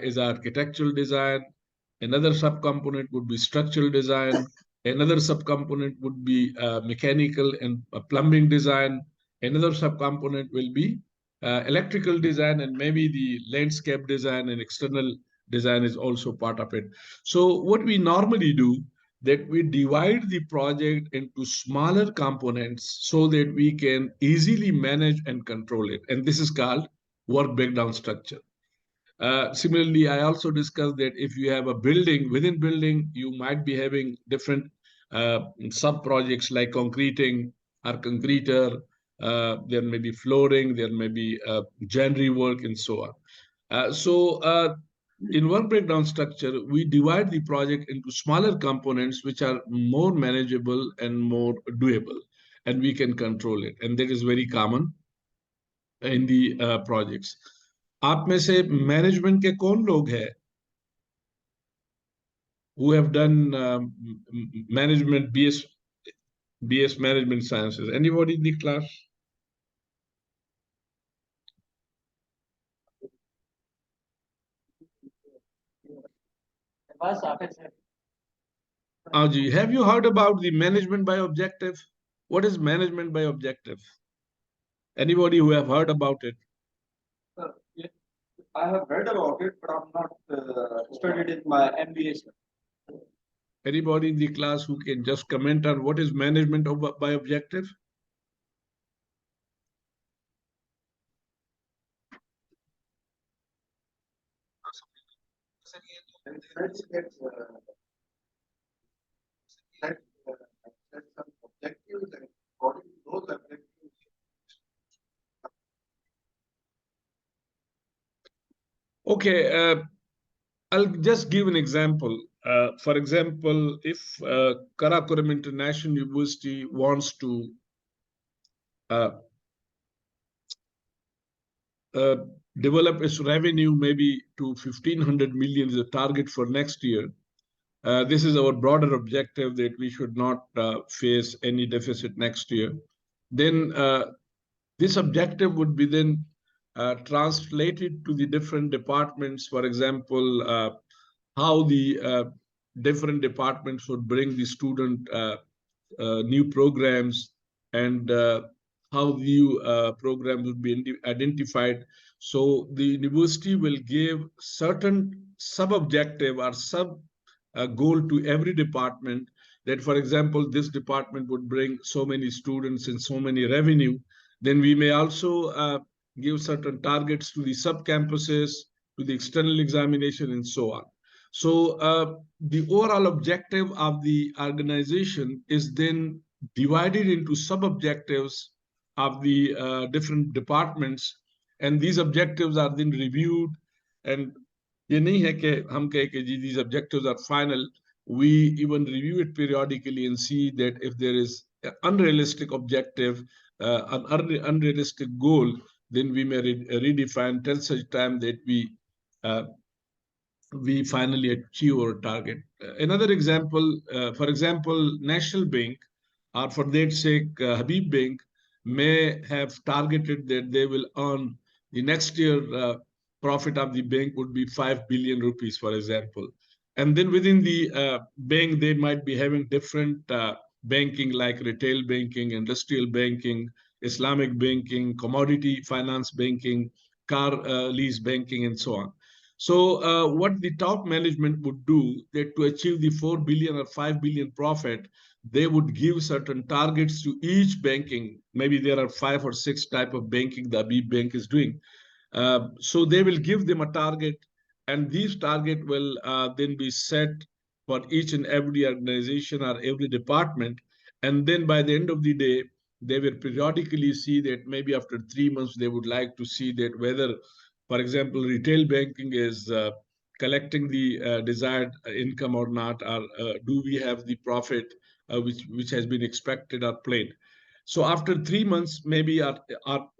A: is architectural design. Another subcomponent would be structural design. Another subcomponent would be mechanical and plumbing design. Another subcomponent will be electrical design, and maybe the landscape design and external design is also part of it. So what we normally do, that we divide the project into smaller components so that we can easily manage and control it. And this is called work breakdown structure. Similarly, I also discussed that if you have a building, within building, you might be having different sub-projects like concreting or concreter, there may be flooring, there may be joinery work, and so on. In work breakdown structure, we divide the project into smaller components which are more manageable and more doable, and we can control it. And that is very common in the projects. आप में से management के कौन लोग हैं who have done management BS management sciences? Anybody in the class? Aji, have you heard about the management by objective? What is management by objective? Anybody who have heard about it?
C: Yeah, I have read about it, but I'm not studied in my MBA.
A: Anybody in the class who can just comment on what is management by objective?
C: Set some objectives, and according to those objectives,
A: Okay, I'll just give an example. For example, if Karakoram International University wants to develop its revenue maybe to 1,500 million is a target for next year. This is our broader objective, that we should not face any deficit next year. Then this objective would be then translated to the different departments. For example, how the different departments would bring the student new programs, and how new programs would be identified. So the university will give certain sub-objective or sub goal to every department, that, for example, this department would bring so many students and so many revenue. Then we may also give certain targets to the sub-campuses, to the external examination, and so on. So the overall objective of the organization is then divided into sub-objectives of the different departments, and these objectives are then reviewed. And ये नहीं है कि हम कहे कि these objectives are final. We even review it periodically and see that if there is an unrealistic objective, an unrealistic goal, then we may redefine till such time that we finally achieve our target. Another example, for example, National Bank, or for that sake, Habib Bank, may have targeted that they will earn the next year profit of the bank would be 5 billion rupees, for example. And then within the bank, they might be having different banking, like retail banking, industrial banking, Islamic banking, commodity finance banking, car lease banking, and so on. So what the top management would do, that to achieve the 4 billion or 5 billion profit, they would give certain targets to each banking. Maybe there are 5 or 6 type of banking the Habib Bank is doing. So they will give them a target, and these target will then be set for each and every organization or every department. And then by the end of the day, they will periodically see that maybe after 3 months, they would like to see that whether, for example, retail banking is collecting the desired income or not, or do we have the profit which has been expected or planned. So after 3 months, maybe or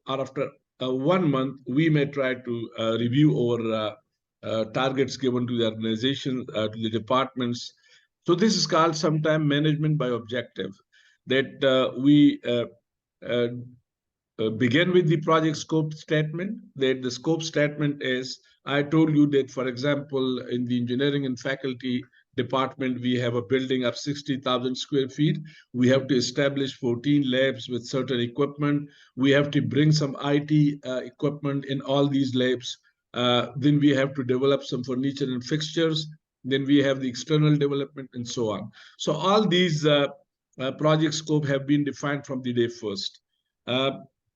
A: after 1 month, we may try to review our targets given to the organization, to the departments. So this is called sometime management by objective, that we begin with the project scope statement. That the scope statement is, I told you that, for example, in the engineering and faculty department, we have a building of 60,000 square feet. We have to establish 14 labs with certain equipment. We have to bring some IT equipment in all these labs. Then we have to develop some furniture and fixtures. Then we have the external development, and so on. So all these project scope have been defined from the day first.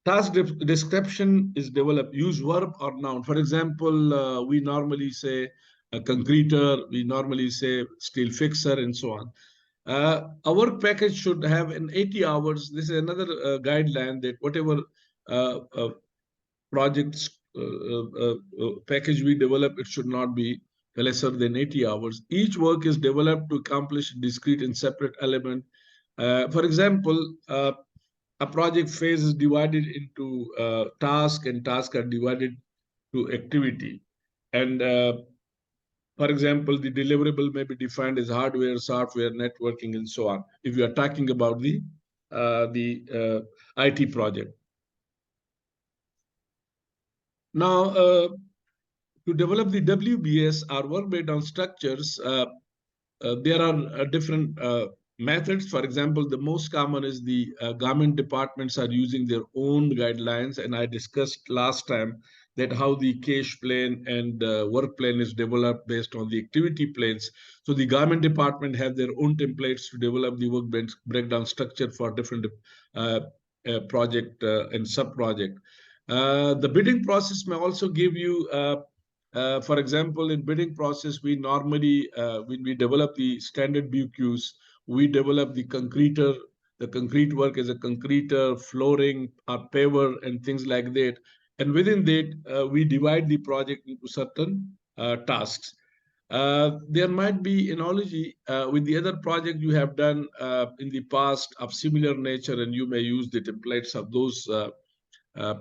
A: Task description is developed, use verb or noun. For example, we normally say a concreter, we normally say steel fixer, and so on. A work package should have an 80 hours. This is another guideline that whatever projects package we develop, it should not be lesser than 80 hours. Each work is developed to accomplish discrete and separate element. For example, a project phase is divided into task, and tasks are divided to activity. And for example, the deliverable may be defined as hardware, software, networking, and so on. If you are talking about the IT project. Now, to develop the WBS or work breakdown structures, there are different methods. For example, the most common is the government departments are using their own guidelines. And I discussed last time that how the cash plan and work plan is developed based on the activity plans. So the government department have their own templates to develop the work breakdown structure for different project and sub-project. The bidding process may also give you for example, in bidding process, we normally, when we develop the standard BQs, we develop the concrete work as a concreter, flooring, or paver, and things like that. And within that, we divide the project into certain tasks. There might be analogy with the other project you have done in the past of similar nature, and you may use the templates of those uh,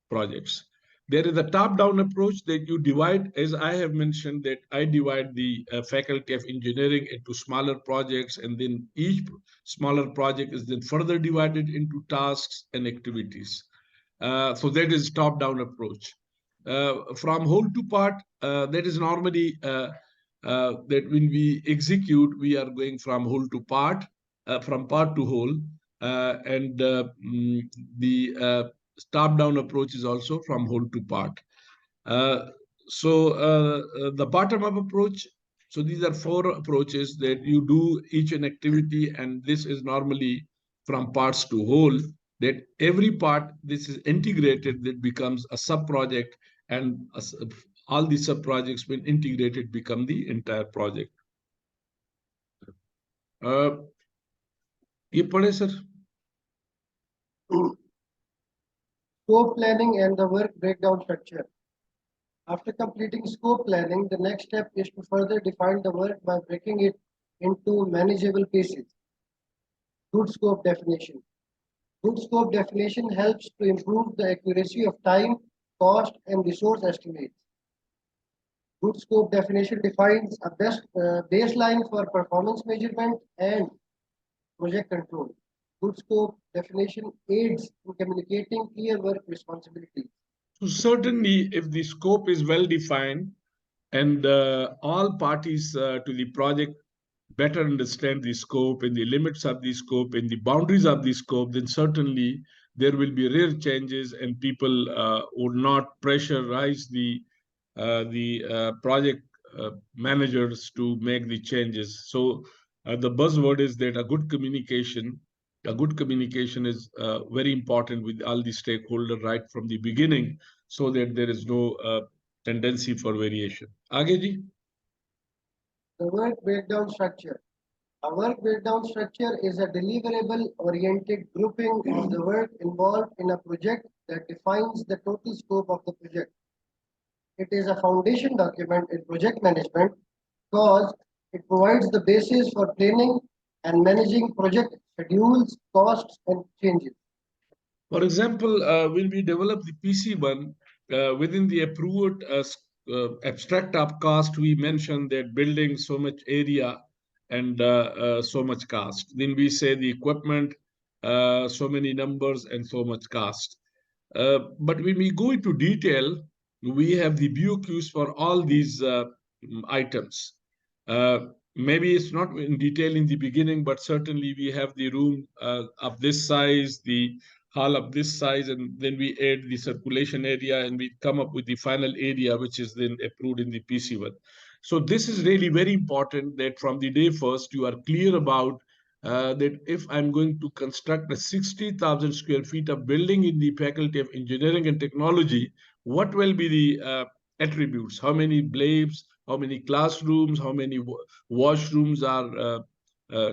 A: projects. There is a top-down approach that you divide, as I have mentioned, that I divide the faculty of engineering into smaller projects, and then each smaller project is then further divided into tasks and activities. So that is top-down approach. From whole to part, that is normally that when we execute, we are going from whole to part, from part to whole, and the top-down approach is also from whole to part. The bottom-up approach, so these are four approaches that you do each an activity, and this is normally from parts to whole, that every part, this is integrated, that becomes a sub-project, and all the sub-projects when integrated become the entire project. ये पढ़े sir?
D: Scope planning and the work breakdown structure. After completing scope planning, the next step is to further define the work by breaking it into manageable pieces. Good scope definition. Good scope definition helps to improve the accuracy of time, cost, and resource estimates. Good scope definition defines a best baseline for performance measurement and project control. Good scope definition aids in communicating clear work responsibilities.
A: So certainly, if the scope is well defined and all parties to the project better understand the scope and the limits of the scope and the boundaries of the scope, then certainly there will be rare changes, and people would not pressurize the project managers to make the changes. So the buzzword is that a good communication is very important with all the stakeholders right from the beginning, so that there is no tendency for variation. Aage ji?
D: The work breakdown structure. A work breakdown structure is a deliverable-oriented grouping of the work involved in a project that defines the total scope of the project. It is a foundation document in project management because it provides the basis for planning and managing project schedules, costs, and changes.
A: For example, when we develop the PC1, within the approved abstract of cost, we mentioned that building so much area and so much cost. Then we say the equipment, so many numbers and so much cost. But when we go into detail, we have the BOQs for all these items. Maybe it's not in detail in the beginning, but certainly we have the room of this size, the hall of this size, and then we add the circulation area, and we come up with the final area, which is then approved in the PC1. So this is really very important that from the day first, you are clear about that if I'm going to construct a 60,000 square feet of building in the Faculty of Engineering and Technology, what will be the attributes? How many blades, how many classrooms, how many washrooms are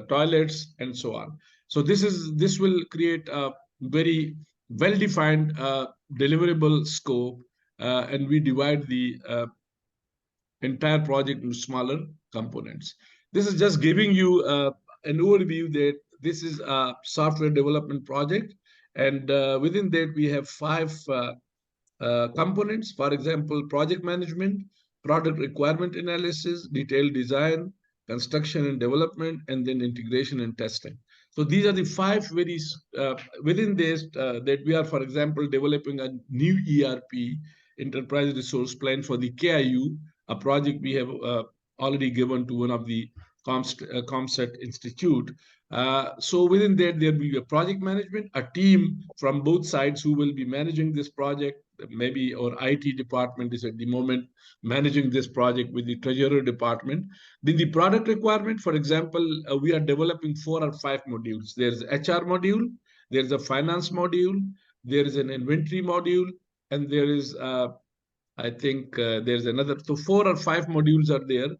A: toilets, and so on. So this will create a very well-defined deliverable scope, and we divide the entire project into smaller components. This is just giving you an overview that this is a software development project, and within that we have five components. For example, project management, product requirement analysis, detailed design, construction and development, and then integration and testing. So these are the five very within this that we are, for example, developing a new ERP, enterprise resource plan, for the KIU, a project we have already given to one of the ComSet Institute. So within that, there will be a project management, a team from both sides who will be managing this project. Maybe our IT department is at the moment managing this project with the treasurer department. Then the product requirement, for example, we are developing 4 or 5 modules. There's HR module, there's a finance module, there is an inventory module, and there is, I think, there's another. So 4 or 5 modules are there.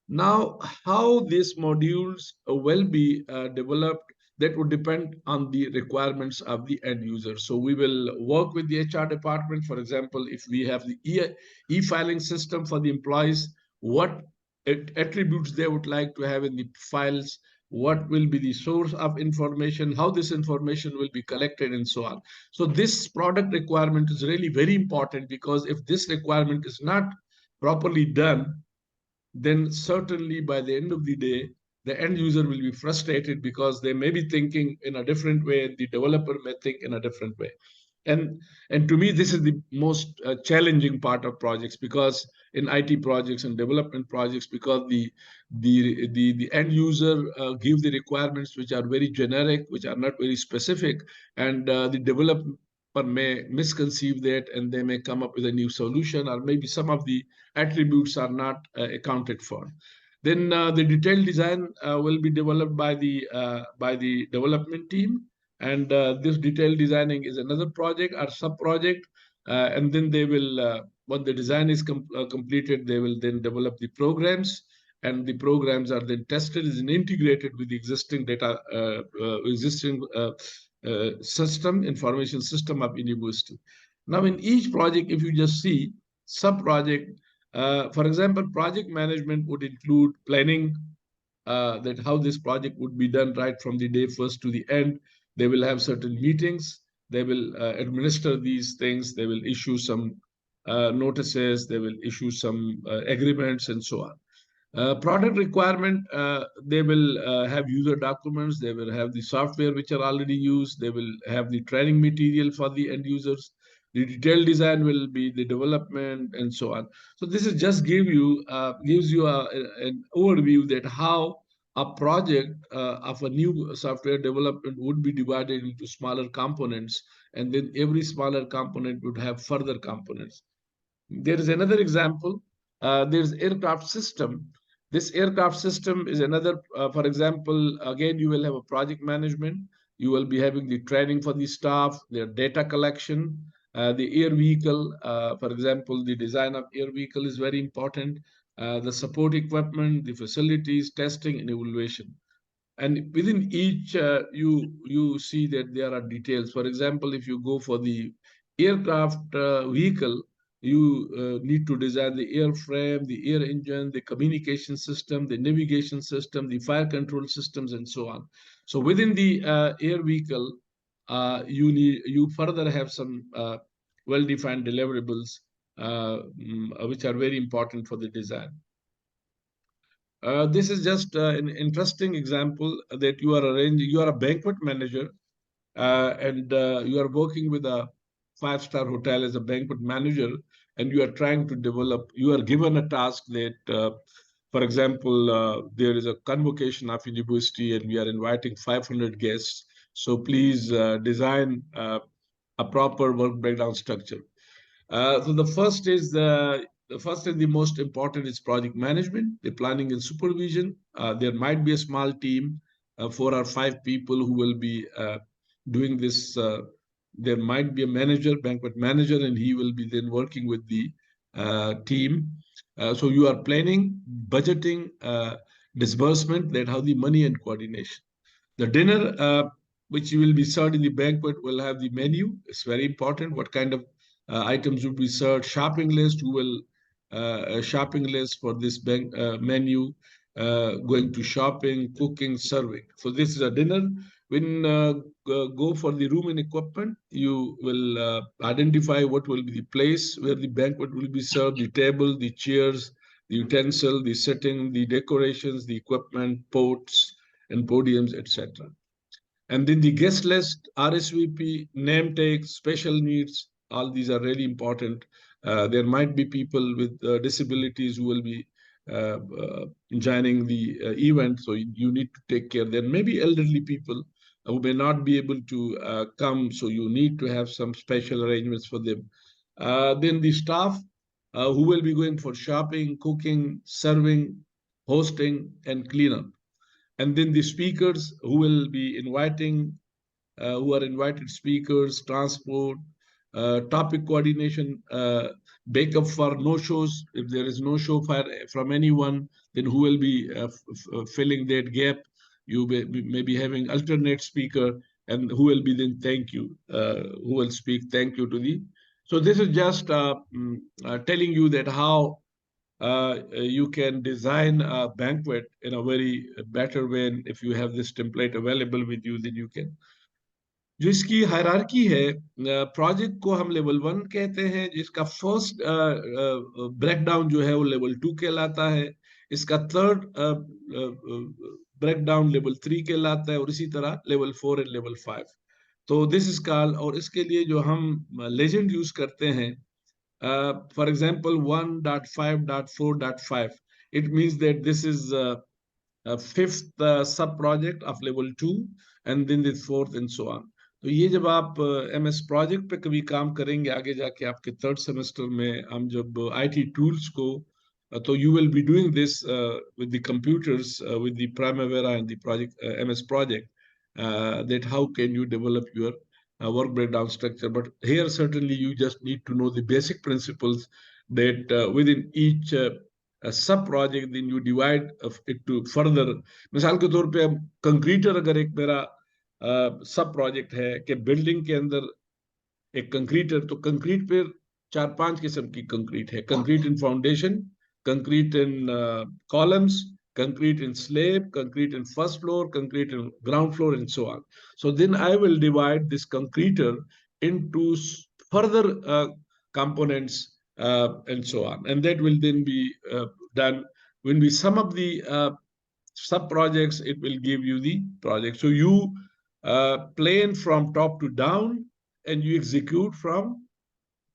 A: Now, how these modules will be developed, that would depend on the requirements of the end user. So we will work with the HR department. For example, if we have the e-filing system for the employees, what attributes they would like to have in the files, what will be the source of information, how this information will be collected, and so on. So this product requirement is really very important, because if this requirement is not properly done, then certainly by the end of the day, the end user will be frustrated, because they may be thinking in a different way, the developer may think in a different way. And to me, this is the most challenging part of projects, because in IT projects and development projects, because the end user give the requirements which are very generic, which are not very specific, and the developer may misconceive that, and they may come up with a new solution, or maybe some of the attributes are not accounted for. Then the detailed design will be developed by the development team, and this detailed designing is another project or sub-project, and then they will, when the design is completed, they will then develop the programs, and the programs are then tested and integrated with the existing data, system, information system of university. Now, in each project, if you just see sub-project, for example, project management would include planning, that how this project would be done right from the day first to the end. They will have certain meetings. They will administer these things. They will issue some notices. They will issue some agreements, and so on. Product requirement, they will have user documents. They will have the software which are already used. They will have the training material for the end users. The detailed design will be the development, and so on. So this is just gives you an overview that how a project of a new software development would be divided into smaller components, and then every smaller component would have further components. There is another example. There's aircraft system. This aircraft system is another, for example, again, you will have a project management. You will be having the training for the staff, their data collection, the air vehicle. For example, the design of air vehicle is very important. The support equipment, the facilities, testing, and evaluation. And within each, you see that there are details. For example, if you go for the aircraft vehicle, you need to design the airframe, the air engine, the communication system, the navigation system, the fire control systems, and so on. So within the air vehicle, you further have some well-defined deliverables, which are very important for the design. This is just an interesting example that you are arranging. You are a banquet manager, and you are working with a 5-star hotel as a banquet manager, and you are trying to develop. You are given a task that, for example, there is a convocation of university, and we are inviting 500 guests. So please design a proper work breakdown structure. So the first is the most important is project management, the planning and supervision. There might be a small team, 4 or 5 people who will be doing this. There might be a manager, banquet manager, and he will be then working with the team. So you are planning, budgeting, disbursement, that how the money and coordination. The dinner, which will be served in the banquet, will have the menu. It's very important. What kind of items will be served? Shopping list. Who will a shopping list for this menu? Going to shopping, cooking, serving. So this is a dinner. When go for the room and equipment, you will identify what will be the place where the banquet will be served, the table, the chairs, the utensil, the setting, the decorations, the equipment, pots, and podiums, etc. And then the guest list, RSVP, name tags, special needs, all these are really important. There might be people with disabilities who will be joining the event, so you need to take care. There may be elderly people who may not be able to come, so you need to have some special arrangements for them. Then the staff who will be going for shopping, cooking, serving, hosting, and cleanup. And then the speakers who will be inviting, who are invited speakers, transport, topic coordination, backup for no shows. If there is no show from anyone, then who will be filling that gap? You may be having alternate speaker, and who will be then thank you, who will speak thank you to the. So this is just telling you that how you can design a banquet in a very better way. And if you have this template available with you, then you can. जो इसकी hierarchy है, project को हम level 1 कहते हैं, जिसका first breakdown जो है वो लेवल 2 कहलाता है, इसका थर्ड ब्रेकडाउन लेवल 3 कहलाता है, और इसी तरह लेवल 4 एंड लेवल 5. तो दिस इज कॉल्ड, और इसके लिए जो हम लेजेंड यूज करते हैं, for example 1.5.4.5, it means that this is a fifth sub project of level 2, and then the fourth and so on. तो ये जब आप MS प्रोजेक्ट पे कभी काम करेंगे आगे जाके आपके थर्ड सेमेस्टर में, हम जब IT टूल्स को, तो you will be doing this with the computers, with the Primavera and the project MS project, that how can you develop your work breakdown structure. But here certainly you just need to know the basic principles, that within each sub project then you divide it to further. मिसाल के तौर पे अब कंक्रीटर अगर एक मेरा सब project है कि बिल्डिंग के अंदर एक कंक्रीटर, तो कंक्रीट पे 4-5 किस्म की कंक्रीट है. Concrete in foundation, concrete in columns, concrete in slab, concrete in first floor, concrete in ground floor, and so on. So then I will divide this concreter into further components, and so on. And that will then be done. When we sum up the sub projects, it will give you the project. So you plan from top to down, and you execute from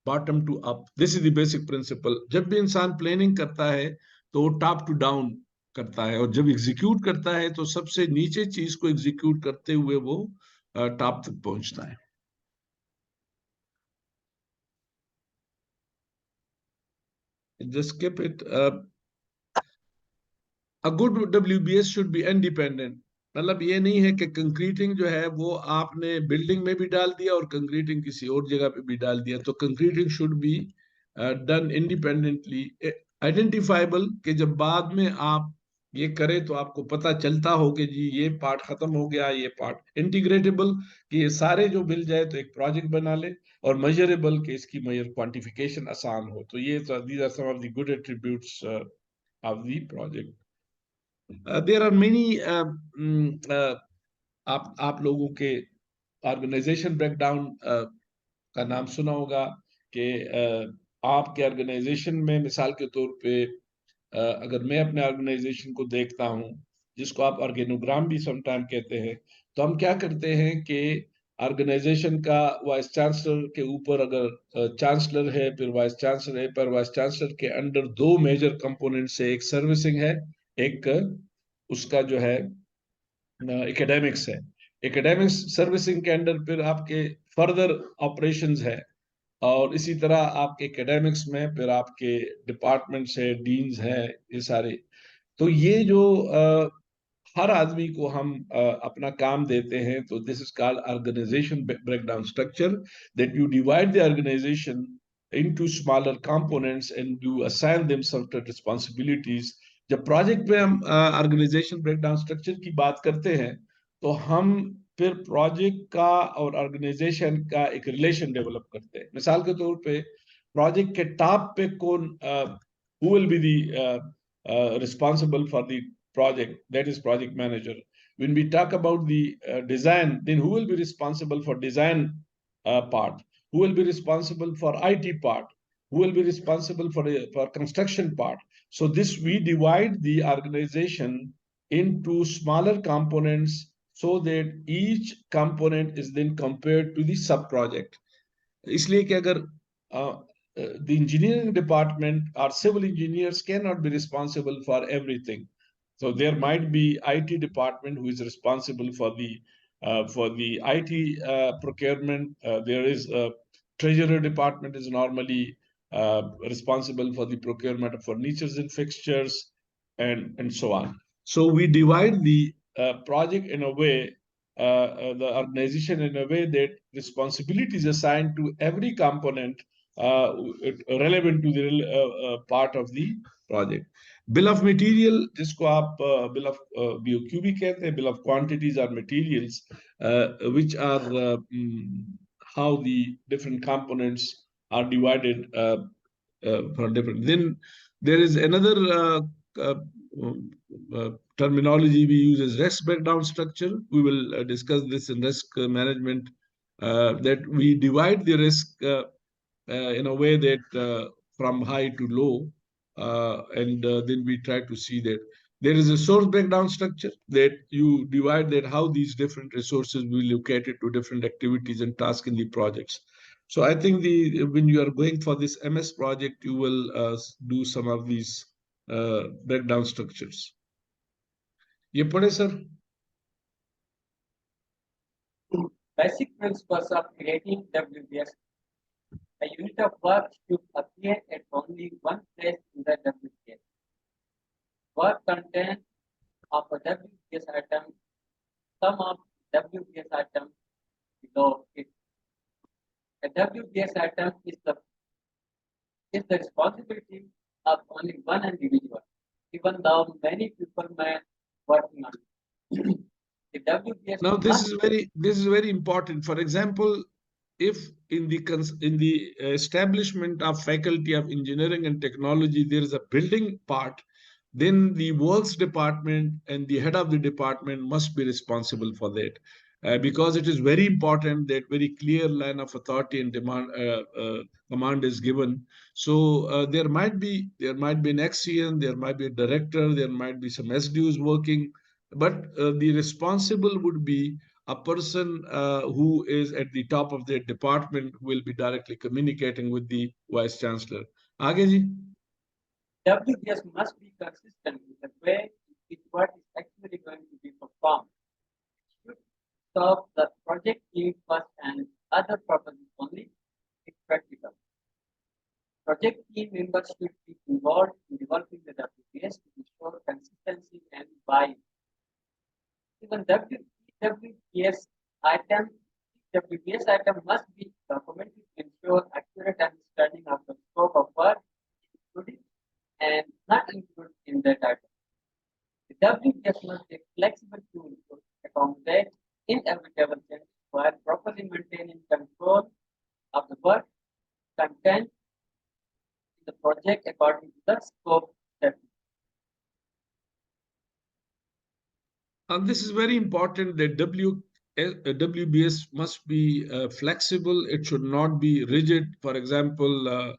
A: bottom to up. This is the basic principle. जब भी इंसान planning करता है तो top to down करता है, और जब एग्जीक्यूट करता है तो सबसे नीचे चीज को एग्जीक्यूट करते हुए वो टॉप तक पहुंचता है. Just skip it. A good WBS should be independent. मतलब ये नहीं है कि कंक्रीटिंग जो है वो आपने बिल्डिंग में भी डाल दिया और कंक्रीटिंग किसी और जगह पे भी डाल दिया. तो concreting should be done independently, identifiable, कि जब बाद में आप ये करें तो आपको पता चलता हो कि जी ये पार्ट खत्म हो गया, ये पार्ट इंटीग्रेटेबल, कि ये सारे जो मिल जाए तो एक प्रोजेक्ट बना ले, और मेजरेबल, कि इसकी मेजर क्वांटिफिकेशन आसान हो. तो ये these are some of the good attributes of the project. There are many आप लोगों के ऑर्गेनाइजेशन ब्रेकडाउन का नाम सुना होगा, कि आपके ऑर्गेनाइजेशन में मिसाल के तौर पे अगर मैं अपने ऑर्गेनाइजेशन को देखता हूं, जिसको आप ऑर्गेनोग्राम भी समटाइम कहते हैं, तो हम क्या करते हैं कि ऑर्गेनाइजेशन का वाइस चांसलर के ऊपर अगर चांसलर है, फिर वाइस चांसलर है, पर वाइस चांसलर के अंडर 2 मेजर कंपोनेंट्स है. एक सर्विसिंग है, एक उसका जो है एकेडमिक्स है. एकेडमिक्स सर्विसिंग के अंडर फिर आपके फर्दर ऑपरेशंस है, और इसी तरह आपके एकेडमिक्स में फिर आपके डिपार्टमेंट्स है, डीन्स है, ये सारे. तो ये जो हर आदमी को हम अपना काम देते हैं, तो this is called organisation breakdown structure, that you divide the organisation into smaller components and you assign them certain responsibilities. जब प्रोजेक्ट पे हम ऑर्गेनाइजेशन ब्रेकडाउन स्ट्रक्चर की बात करते हैं तो हम फिर प्रोजेक्ट का और ऑर्गेनाइजेशन का एक रिलेशन डेवलप करते हैं। मिसाल के तौर पे प्रोजेक्ट के टॉप पे कौन, who will be the responsible for the project, that is project manager. When we talk about the design, then who will be responsible for design part, who will be responsible for IT part, who will be responsible for construction part. So this, we divide the organization into smaller components so that each component is then compared to the sub project. इसलिए कि अगर the engineering department or civil engineers cannot be responsible for everything. So there might be IT department who is responsible for the IT procurement. There is a treasury department is normally responsible for the procurement of furnitures and fixtures, and so on. So we divide the project in a way, the organization in a way that responsibilities assigned to every component relevant to the part of the project. Bill of material, जिसको आप bill of BOQ भी कहते हैं, bill of quantities और materials, which are how the different components are divided for different. Then there is another uh, terminology we use as risk breakdown structure. We will discuss this in risk management, that we divide the risk in a way that from high to low, and then we try to see that there is a source breakdown structure, that you divide that how these different resources will be allocated to different activities and tasks in the projects. So I think when you are going for this MS project, you will do some of these breakdown structures. ये पढ़े sir?
B: Basic principles of creating WBS. A unit of work should appear at only one place in the WBS. Work content of a WBS item, sum of WBS items below it. A WBS item is the responsibility of only one individual, even though many people may working on it. The WBS
A: Now this is very important. For example, if in the establishment of faculty of engineering and technology there is a building part, then the works department and the head of the department must be responsible for that, because it is very important that very clear line of authority and command is given. So there might be an XCN, there might be a director, there might be some SDUs working, but the responsible would be a person who is at the top of their department, will be directly communicating with the vice chancellor. आगे जी.
B: WBS must be consistent with the way in which what is actually going to be performed. It should serve the project team first and other purposes only if practical. Project team members should be involved in developing the WBS to ensure consistency and buy-in. Even WBS item must be documented to ensure accurate understanding of the scope of work included and not included in that item. The WBS must be a flexible tool to accommodate inevitable changes while properly maintaining control of the work content in the project according to the scope statement.
A: And this is very important, that WBS must be flexible. It should not be rigid. For example,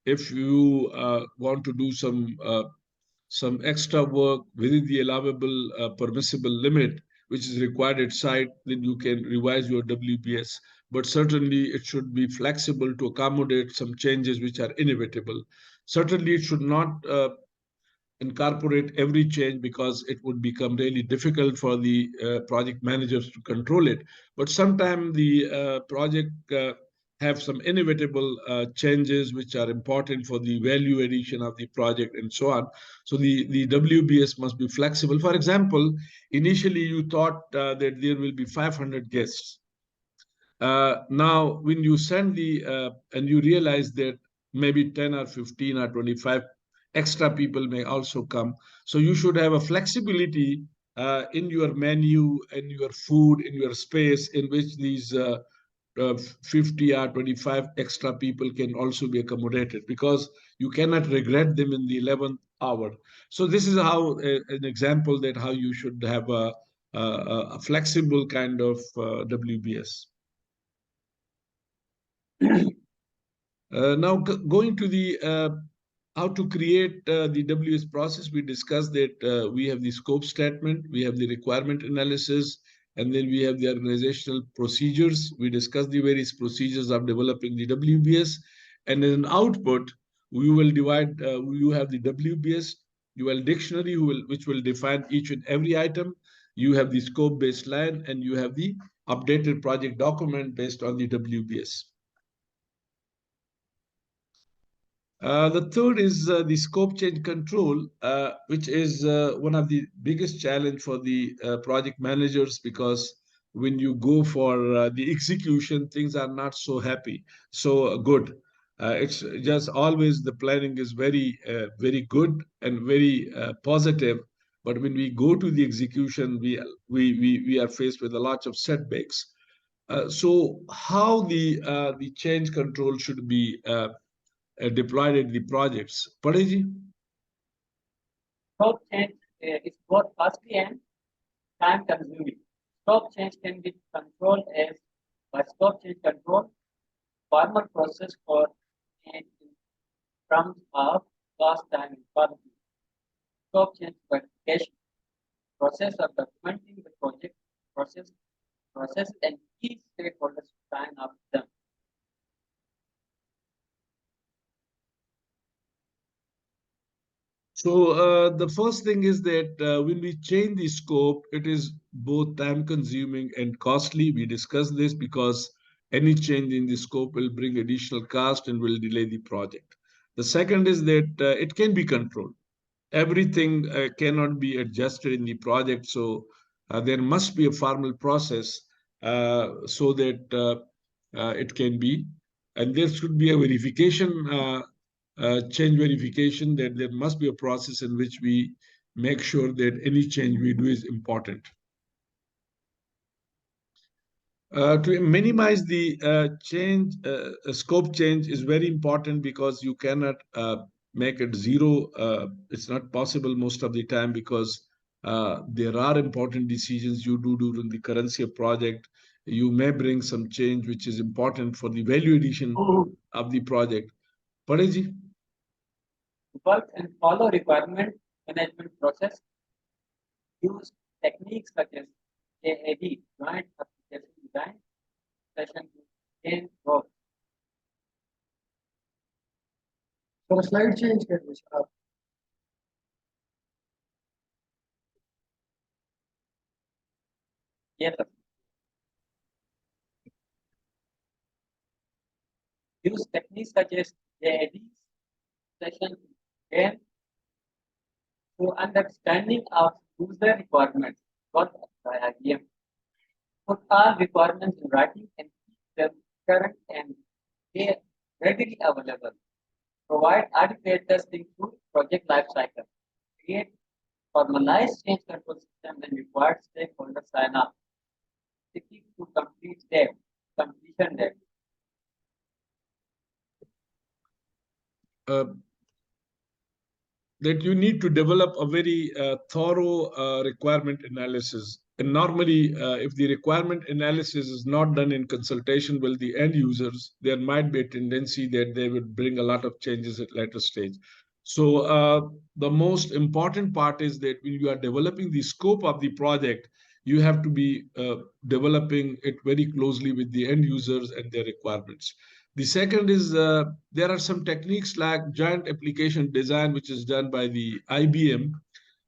A: if you want to do some extra work within the allowable permissible limit, which is required at site, then you can revise your WBS. But certainly it should be flexible to accommodate some changes which are inevitable. Certainly it should not incorporate every change, because it would become really difficult for the project managers to control it. But sometimes the project have some inevitable changes which are important for the value addition of the project and so on. So the WBS must be flexible. For example, initially you thought that there will be 500 guests. Now, when you send and you realize that maybe 10 or 15 or 25 extra people may also come. So you should have a flexibility in your menu, in your food, in your space, in which these 50 or 25 extra people can also be accommodated, because you cannot regret them in the 11th hour. So this is how an example that how you should have a flexible kind of WBS. Now going to the how to create the WS process, we discussed that we have the scope statement, we have the requirement analysis, and then we have the organizational procedures. We discussed the various procedures of developing the WBS, and in an output, we will divide. You have the WBS, you have dictionary, which will define each and every item. You have the scope baseline, and you have the updated project document based on the WBS. The third is the scope change control, which is one of the biggest challenge for the project managers, because when you go for the execution, things are not so happy, so good. It's just always the planning is very good and very positive, but when we go to the execution, we are faced with a lot of setbacks. So how the change control should be deployed in the projects. Pareji?
B: Scope change is both costly and time consuming. Scope change can be controlled as by scope change control, formal process for change in terms of cost, time, and quality. Scope change verification, process of documenting the project process and key stakeholders sign up them.
A: So the first thing is that when we change the scope, it is both time consuming and costly. We discussed this because any change in the scope will bring additional cost and will delay the project. The second is that it can be controlled. Everything cannot be adjusted in the project. So there must be a formal process so that it can be. And there should be a verification change verification, that there must be a process in which we make sure that any change we do is important. To minimize the scope change is very important, because you cannot make it zero. It's not possible most of the time, because there are important decisions you do during the currency of project. You may bring some change which is important for the value addition of the project. Pareji?
B: Work and follow requirement management process. Use techniques such as JAD, Joint Application Design, session to change work.
D: So slide change कर दो sir आप.
B: Yes, sir. Use techniques such as JAD, session to change to understanding of user requirements got by IBM. Put all requirements in writing and keep them current and they readily available. Provide adequate testing through project lifecycle. Create formalized change control system and required stakeholder sign up. Sticking to completion date.
A: That you need to develop a very thorough requirement analysis. And normally, if the requirement analysis is not done in consultation with the end users, there might be a tendency that they would bring a lot of changes at later stage. So the most important part is that when you are developing the scope of the project, you have to be developing it very closely with the end users and their requirements. The second is there are some techniques like joint application design, which is done by the IBM,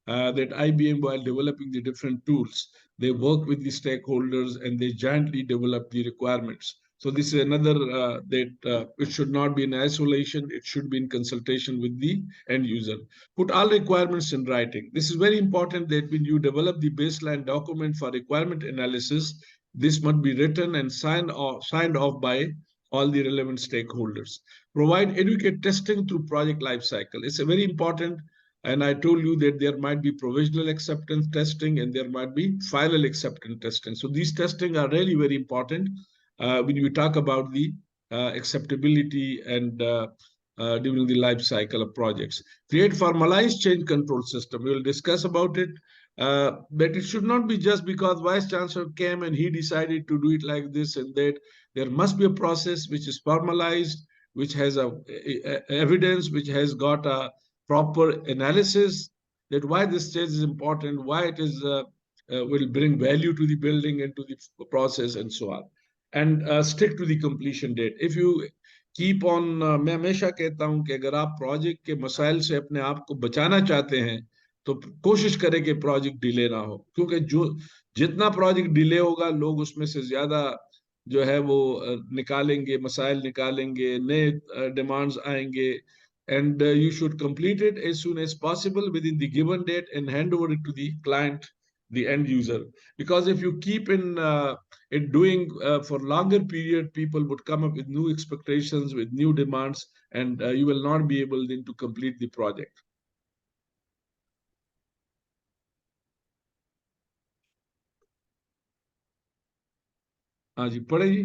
A: that IBM, while developing the different tools, they work with the stakeholders and they jointly develop the requirements. So this is another that it should not be in isolation. It should be in consultation with the end user. Put all requirements in writing. This is very important that when you develop the baseline document for requirement analysis, this must be written and signed off by all the relevant stakeholders. Provide adequate testing through project lifecycle. It's a very important, and I told you that there might be provisional acceptance testing and there might be final acceptance testing. So these testing are really very important when we talk about the acceptability and during the life cycle of projects. Create formalized change control system. We will discuss about it. But it should not be just because vice chancellor came and he decided to do it like this and that. There must be a process which is formalized, which has evidence, which has got a proper analysis that why this change is important, why it is will bring value to the building and to the process and so on. And stick to the completion date. If you keep on, मैं हमेशा कहता हूं कि अगर आप project के मसाइल से अपने आप को बचाना चाहते हैं तो कोशिश करें कि प्रोजेक्ट डिले ना हो, क्योंकि जो जितना प्रोजेक्ट डिले होगा लोग उसमें से ज्यादा जो है वो निकालेंगे, मसाइल निकालेंगे, नए डिमांड्स आएंगे. And you should complete it as soon as possible within the given date and hand over it to the client, the end user. Because if you keep in doing for longer period, people would come up with new expectations, with new demands, and you will not be able then to complete the project. हाँ जी, पढ़े जी.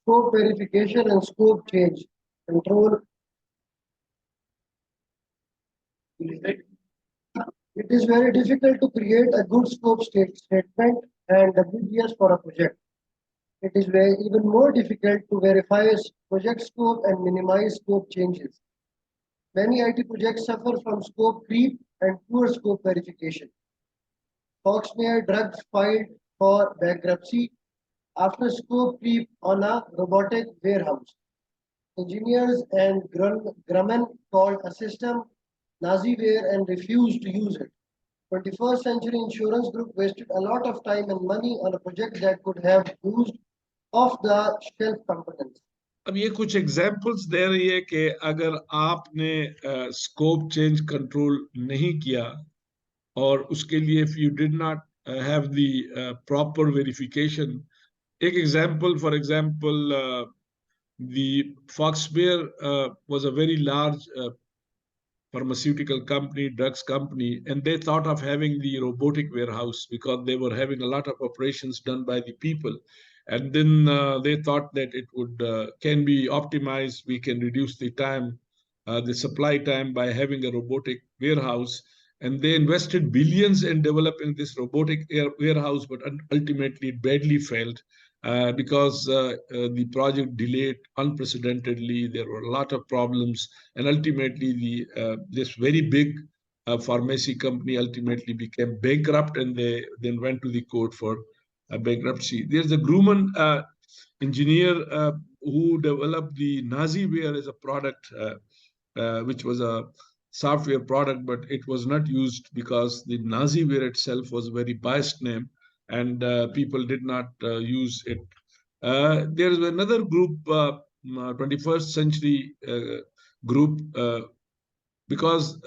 D: Scope verification and scope change control. It is very difficult to create a good scope statement and WGS for a project. It is even more difficult to verify project scope and minimize scope changes. Many IT projects suffer from scope creep and poor scope verification. Foxmeyer Drugs filed for bankruptcy after scope creep on a robotic warehouse. Engineers and Grumman called a system Naziware and refused to use it. 21st Century Insurance Group wasted a lot of time and money on a project that could have used off-the-shelf components.
A: अब ये कुछ examples दे रही है कि अगर आपने scope change control नहीं किया और उसके लिए if you did not have the proper verification. एक example, for example, the Foxbear was a very large pharmaceutical company, drugs company, and they thought of having the robotic warehouse because they were having a lot of operations done by the people. And then they thought that it would can be optimized. We can reduce the time, the supply time by having a robotic warehouse. And they invested billions in developing this robotic warehouse, but ultimately it badly failed. Because the project delayed unprecedentedly. There were a lot of problems, and ultimately this very big pharmacy company ultimately became bankrupt, and they then went to the court for bankruptcy. There's a Grumman engineer who developed the Naziware as a product, which was a software product, but it was not used because the Naziware itself was a very biased name, and people did not use it. There is another group, 21st century group, because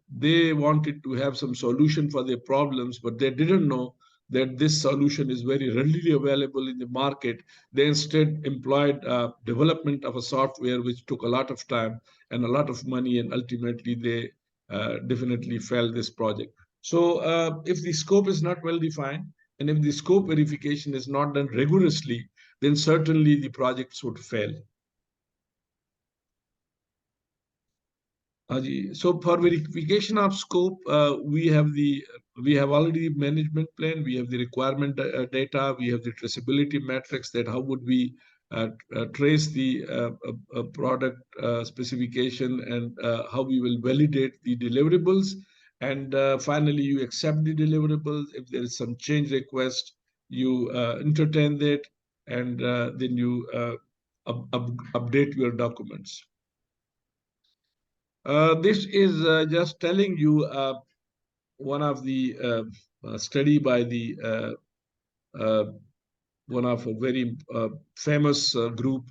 A: they wanted to have some solution for their problems, but they didn't know that this solution is very readily available in the market. They instead employed development of a software which took a lot of time and a lot of money, and ultimately they definitely failed this project. So if the scope is not well defined, and if the scope verification is not done rigorously, then certainly the projects would fail. So for verification of scope, we have already the management plan, we have the requirement data, we have the traceability metrics, that how would we trace the product specification, and how we will validate the deliverables. And finally, you accept the deliverables. If there is some change request, you entertain that, and then you update your documents. This is just telling you one of the study by the one of a very famous group,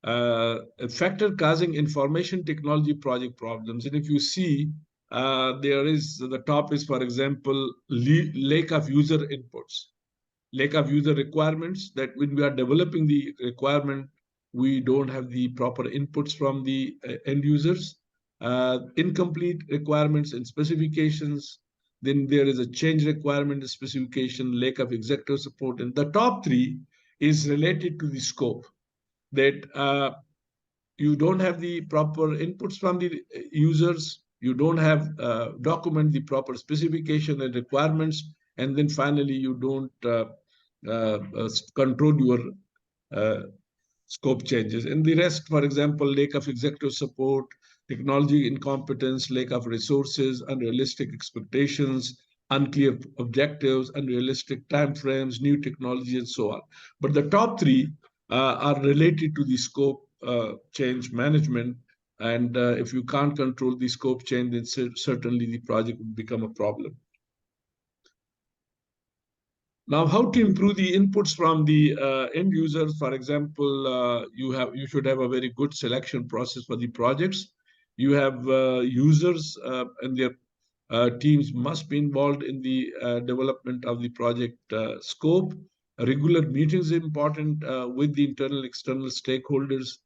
A: a factor causing information technology project problems. And if you see, there is the top is, for example, lack of user inputs. lack of user requirements, that when we are developing the requirement, we don't have the proper inputs from the end users, incomplete requirements and specifications. Then there is a change requirement specification, lack of executive support. And the top three is related to the scope, that you don't have the proper inputs from the users, you don't have document the proper specification and requirements, and then finally you don't control your uh, scope changes. And the rest, for example, lack of executive support, technology incompetence, lack of resources, unrealistic expectations, unclear objectives, unrealistic timeframes, new technology, and so on. But the top three are related to the scope change management. And if you can't control the scope change, then certainly the project will become a problem. Now, how to improve the inputs from the end users? For example, you should have a very good selection process for the projects. You have users and their teams must be involved in the development of the project scope. Regular meetings are important with the internal, external stakeholders.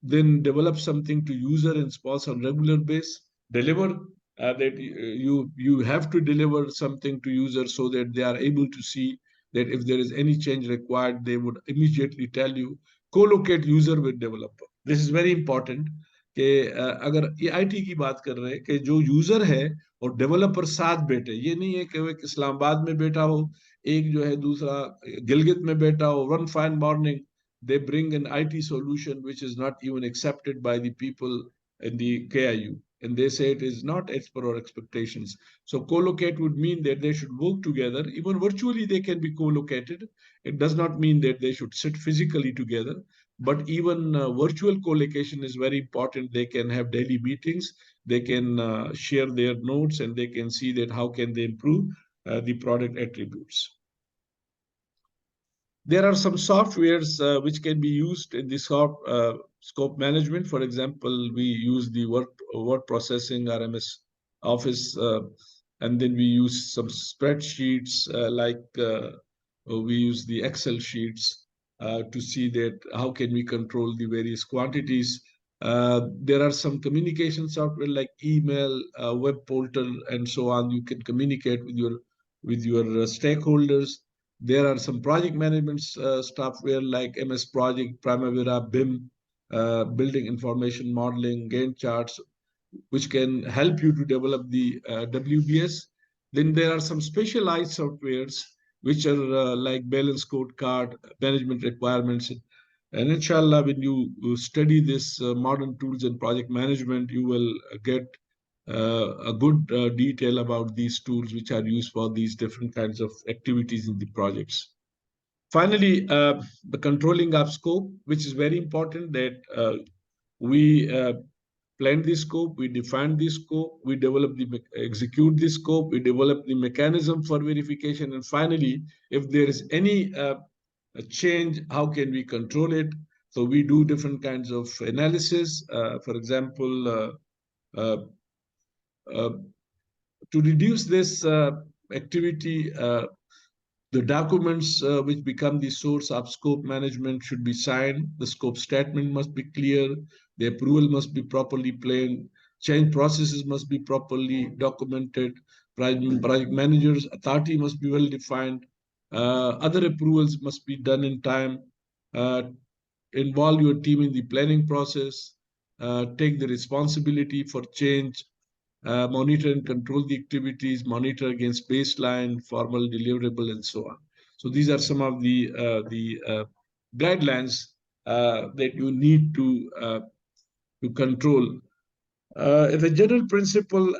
A: Then develop something to user and sponsor on regular basis. Deliver that you have to deliver something to users so that they are able to see that if there is any change required, they would immediately tell you. Co-locate user with developer. This is very important. कि अगर ये IT की बात कर रहे हैं कि जो यूजर है और डेवलपर साथ बैठे, ये नहीं है कि वो एक इस्लामाबाद में बैठा हो, एक जो है दूसरा गिलगित में बैठा हो. One fine morning they bring an IT solution which is not even accepted by the people in the KIU, and they say it is not as per our expectations. So co-locate would mean that they should work together. Even virtually they can be co-located. It does not mean that they should sit physically together, but even virtual co-location is very important. They can have daily meetings, they can share their notes, and they can see that how can they improve the product attributes. There are some softwares which can be used in the scope management. For example, we use the word processing, RMS Office, and then we use some spreadsheets we use the Excel sheets to see that how can we control the various quantities. There are some communication software like email, web portal, and so on. You can communicate with your stakeholders. There are some project management software like MS Project, Primavera, BIM, building information modeling, Gantt charts, which can help you to develop the WBS. Then there are some specialized softwares which are like balance code card, management requirements. And inshallah, when you study this modern tools and project management, you will get a good detail about these tools which are used for these different kinds of activities in the projects. Finally, the controlling of scope, which is very important, that we plan the scope, we define the scope, we execute the scope, we develop the mechanism for verification, and finally, if there is any a change, how can we control it? So we do different kinds of analysis. For example, to reduce this activity, the documents which become the source of scope management should be signed. The scope statement must be clear. The approval must be properly planned. Change processes must be properly documented. Project managers' authority must be well defined. Other approvals must be done in time. Involve your team in the planning process. Take the responsibility for change. Monitor and control the activities, monitor against baseline, formal deliverable, and so on. So these are some of the guidelines that you need to control. As a general principle,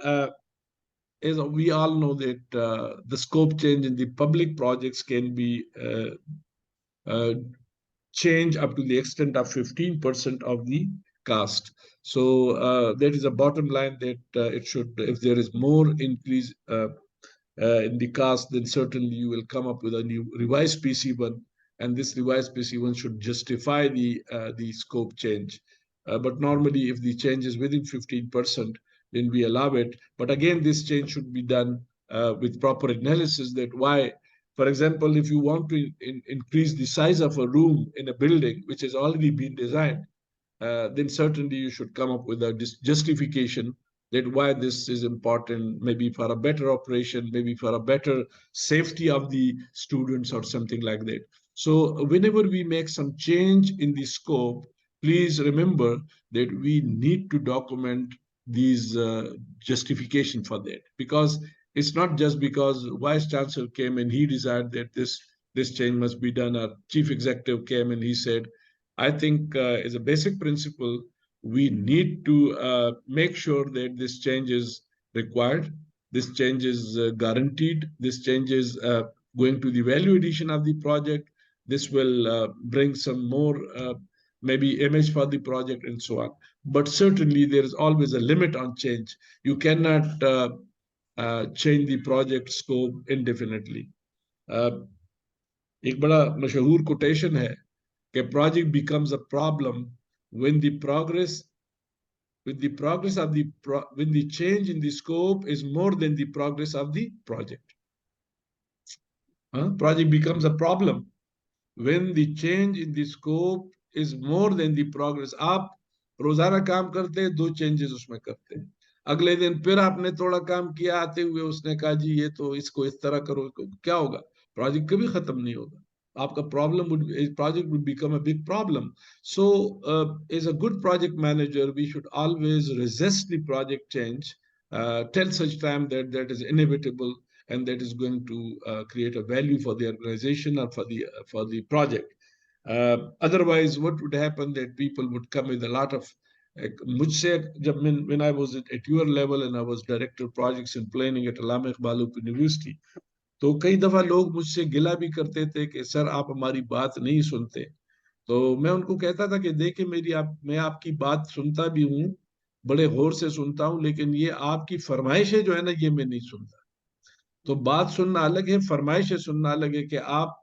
A: is we all know that the scope change in the public projects can be change up to the extent of 15% of the cost. So that is a bottom line that it should, if there is more increase in the cost, then certainly you will come up with a new revised PC1, and this revised PC1 should justify the scope change. But normally, if the change is within 15%, then we allow it. But again, this change should be done with proper analysis that why For example, if you want to increase the size of a room in a building which has already been designed, then certainly you should come up with a justification that why this is important, maybe for a better operation, maybe for a better safety of the students or something like that. So whenever we make some change in the scope, please remember that we need to document these justification for that, because it's not just because vice chancellor came and he decided that this change must be done, or chief executive came and he said. I think as a basic principle, we need to make sure that this change is required, this change is guaranteed, this change is going to the value addition of the project, this will bring some more maybe image for the project and so on. But certainly there is always a limit on change. You cannot change the project scope indefinitely. एक बड़ा मशहूर quotation है कि project becomes a problem when the progress of the when the change in the scope is more than the progress of the project. Project becomes a problem when the change in the scope is more than the progress. आप रोजाना काम करते हैं, 2 changes उसमें करते हैं, अगले दिन फिर आपने थोड़ा काम किया, आते हुए उसने कहा जी ये तो इसको इस तरह करो, क्या होगा? प्रोजेक्ट कभी खत्म नहीं होगा. आपका project would become a big problem. So as a good project manager, we should always resist the project change till such time that that is inevitable and that is going to create a value for the organization or for the project. Otherwise, what would happen that people would come with a lot of when I was at your level and I was director of projects and planning at Allama Iqbal University, तो कई दफा लोग मुझसे गिला भी करते थे कि सर आप हमारी बात नहीं सुनते. तो मैं उनको कहता था कि देखिए मैं आपकी बात सुनता भी हूँ, बड़े गौर से सुनता हूँ, लेकिन ये आपकी फरमाइशें जो है ना, ये मैं नहीं सुनता. तो बात सुनना अलग है, फरमाइशें सुनना अलग है. कि आप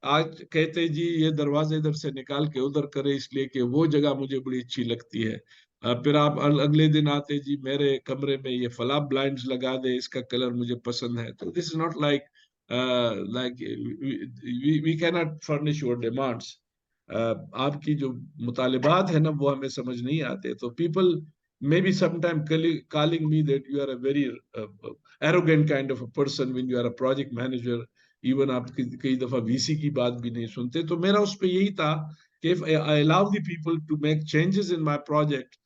A: आज कहते जी ये दरवाजे इधर से निकाल के उधर करे इसलिए कि वो जगह मुझे बड़ी अच्छी लगती है, फिर आप अगले दिन आते जी मेरे कमरे में ये फला ब्लाइंड्स लगा दे, इसका कलर मुझे पसंद है. तो this is not like we can not furnish your demands. आपकी जो मुतालिबात है ना वो हमें समझ नहीं आते. तो people maybe sometime calling me that you are a very arrogant kind of a person when you are a project manager. Even आप कई दफा VC की बात भी नहीं सुनते. तो मेरा उस पे यही था कि if I allow the people to make changes in my project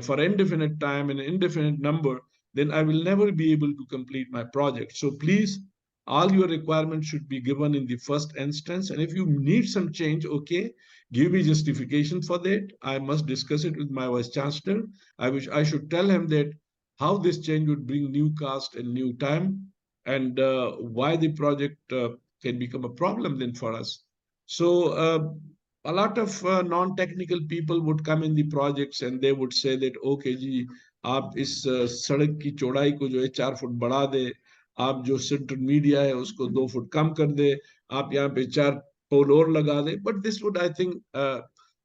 A: for indefinite time and indefinite number, then I will never be able to complete my project. So please, all your requirements should be given in the first instance. And if you need some change, okay, give me justification for that. I must discuss it with my vice chancellor. I wish I should tell him that how this change would bring new cost and new time, and why the project can become a problem then for us. So a lot of non-technical people would come in the projects and they would say that okay जी आप इस सड़क की चौड़ाई को जो है 4 foot बढ़ा दे, आप जो सेंट्रल मीडिया है उसको 2 फुट कम कर दे, आप यहाँ पे 4 पोल और लगा दे. But this would, I think,